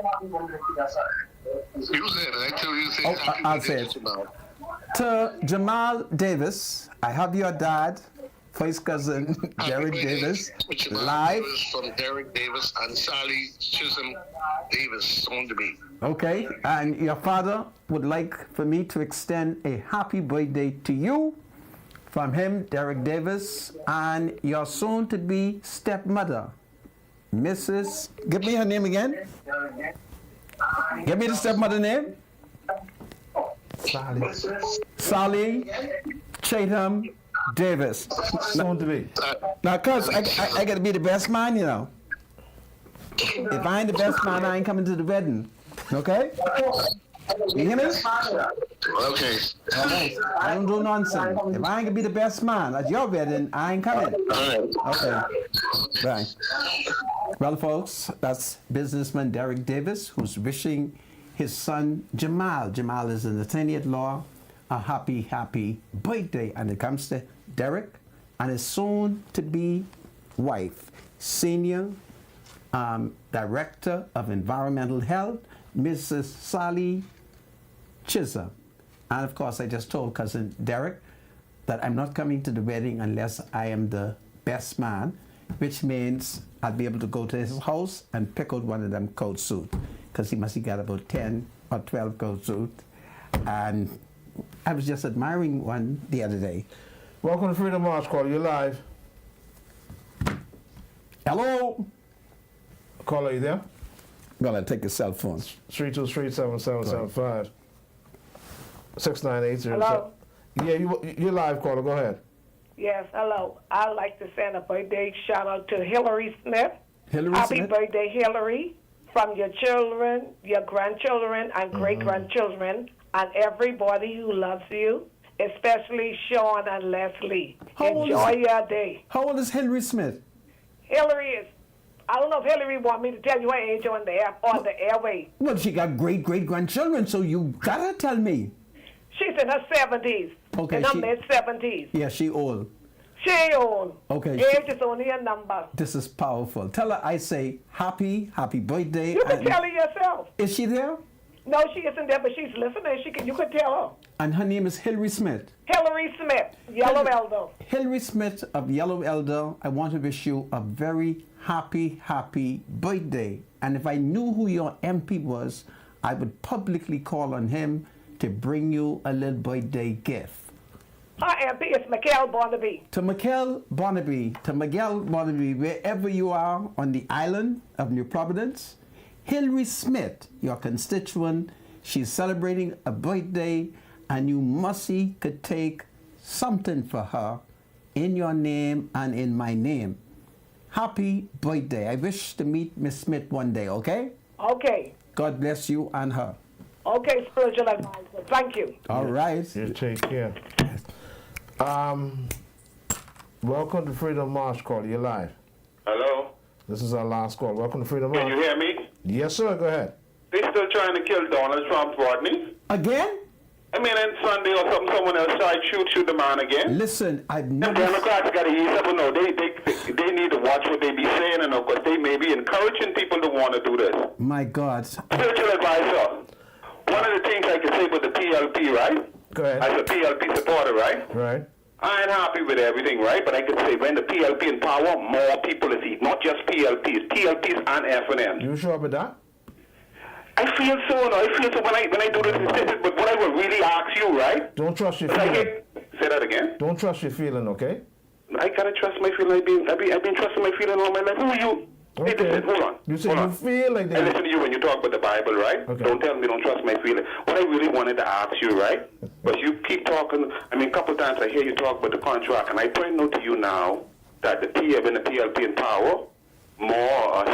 said it. I tell you, say Oh, happy I'll birthday say to it. Jamal. To Jamal Davis, I have your dad, first cousin Derek Happy birthday Davis, to Jamal live. Davis from Derek Davis and Sally Chisholm Davis, soon to be. Okay, and your father would like for me to extend a happy birthday to you from him, Derek Davis, and your soon-to-be stepmother, Mrs. Give me her name again. Give me the stepmother name. Sally Chatham Davis. Soon to be. Now, cuz I got to be the best man, you know. If I ain't the best man, I ain't coming to the wedding. Okay? You hear me? Okay. All right. I don't do nonsense. If I ain't gonna be the best man at your wedding, I ain't coming. Okay. Bye. Well, folks, that's businessman Derek Davis, who's wishing his son Jamal. Jamal is an attorney at law. A happy, happy birthday. And it comes to Derek and his soon-to-be wife, Senior Director of Environmental Health, Mrs. Sally Chisholm. And of course, I just told cousin Derek that I'm not coming to the wedding unless I am the best man, which means I'll be able to go to his house and pick out one of them coat suits, because he must have got about 10 or 12 coat suits. And I was just admiring one the other day. Welcome to Freedom March Call. You're live. Hello? Caller, you there? Gonna take your cell phone. 323-7775. 6980. Hello? Yeah, you're live, caller. Go ahead. Yes, hello. I'd like to send a birthday shout out to Hillary Smith. Happy Smith? birthday, Hillary, from your children, your grandchildren, and great-grandchildren, and everybody who loves you, especially Sean and Leslie. Enjoy your day. How old is Hillary Smith? Hillary is, I don't know if Hillary want me to tell you her age on the airway. Well, she got great-great-grandchildren, so you gotta tell me. She's in her 70s. Okay, in her she- mid-70s. Yeah, she old. She ain't old. Okay. Age is only a number. This is powerful. Tell her I say happy birthday. You can tell her yourself. Is she there? No, she isn't there, but she's listening. You can tell her. And her name is Hillary Smith. Hillary Smith, Yellow Elder. Hillary Smith of Yellow Elder, I want to wish you a very happy birthday. And if I knew who your MP was, I would publicly call on him to bring you a little birthday gift. Her MP is Miguel Barnaby. To Miguel Barnaby, wherever you are on the island of New Providence, Hillary Smith, your constituent, she's celebrating a birthday, and you could take something for her in your name and in my name. Happy birthday. I wish to meet Miss Smith one day, okay? Okay. God bless you and her. Okay, spiritual advisor. Thank you. All right. You take care. Welcome to Freedom March Call. You're live. Hello? This is our last call. Welcome to Freedom March. Can you hear me? Yes, sir. Go ahead. They still trying to kill Donald Trump, Rodney? Again? I mean, on Sunday or something, someone else tried to shoot the man again. Listen, I've The never... Democrats got to ease up. No, they need to watch what they be saying, and of course they may be encouraging people to want to do this. My God. Spiritual advisor. One of the things I can say about the PLP, right? Go ahead. As a PLP supporter, right? Right. I ain't happy with everything, right? But I can say when the PLP in power, more people is eat. Not just PLPs, PLPs and FNMs. You sure about that? I feel so. No, I feel so when I do this. But what I will really ask you, right? Don't trust your Say feeling. that again. Don't trust your feeling, okay? I gotta trust my feeling. I've been trusting my feeling all my life. Who are you? Okay. Hey, listen, hold on. You say hold you on. feel like I that. listen to you when you talk about the Bible, right? Okay. Don't tell me don't trust my feeling. What I really wanted to ask you, right? But you keep talking. I mean, a couple of times I hear you talk about the contract, and I point out to you now that the when the PLP in power, more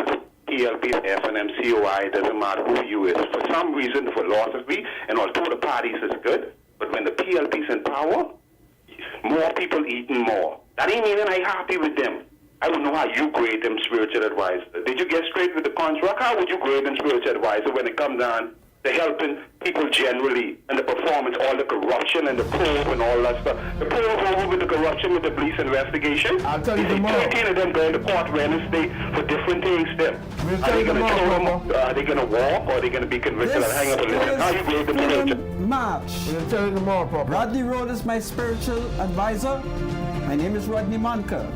PLP, FNM, COI, doesn't matter who you is. For some reason, philosophy, and although the parties is good, but when the PLP is in power, more people eating more. That ain't meaning I happy with them. I don't know how you grade them spiritual advisor. Did you get straight with the contract? How would you grade them spiritual advisor when it comes down to helping people generally and the performance, all the corruption and the probe and all that stuff? The probe over with the corruption with the police investigation. I'll tell you tomorrow. 13 of them going to court Wednesday for different things. Them. We'll Are tell they you going to tomorrow, throw them? Papa. Are they going to walk or are they going to be convicted and hang up a list? How you grade them spiritual? March. We'll tell you tomorrow, Papa. Rodney Road is my spiritual advisor. My name is Rodney Manka.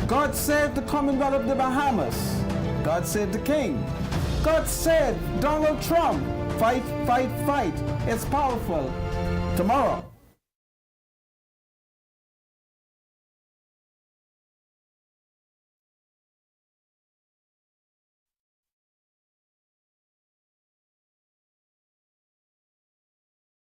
God saved the Commonwealth of the Bahamas. God saved the King. God saved Donald Trump. Fight, fight, fight. It's powerful. Tomorrow.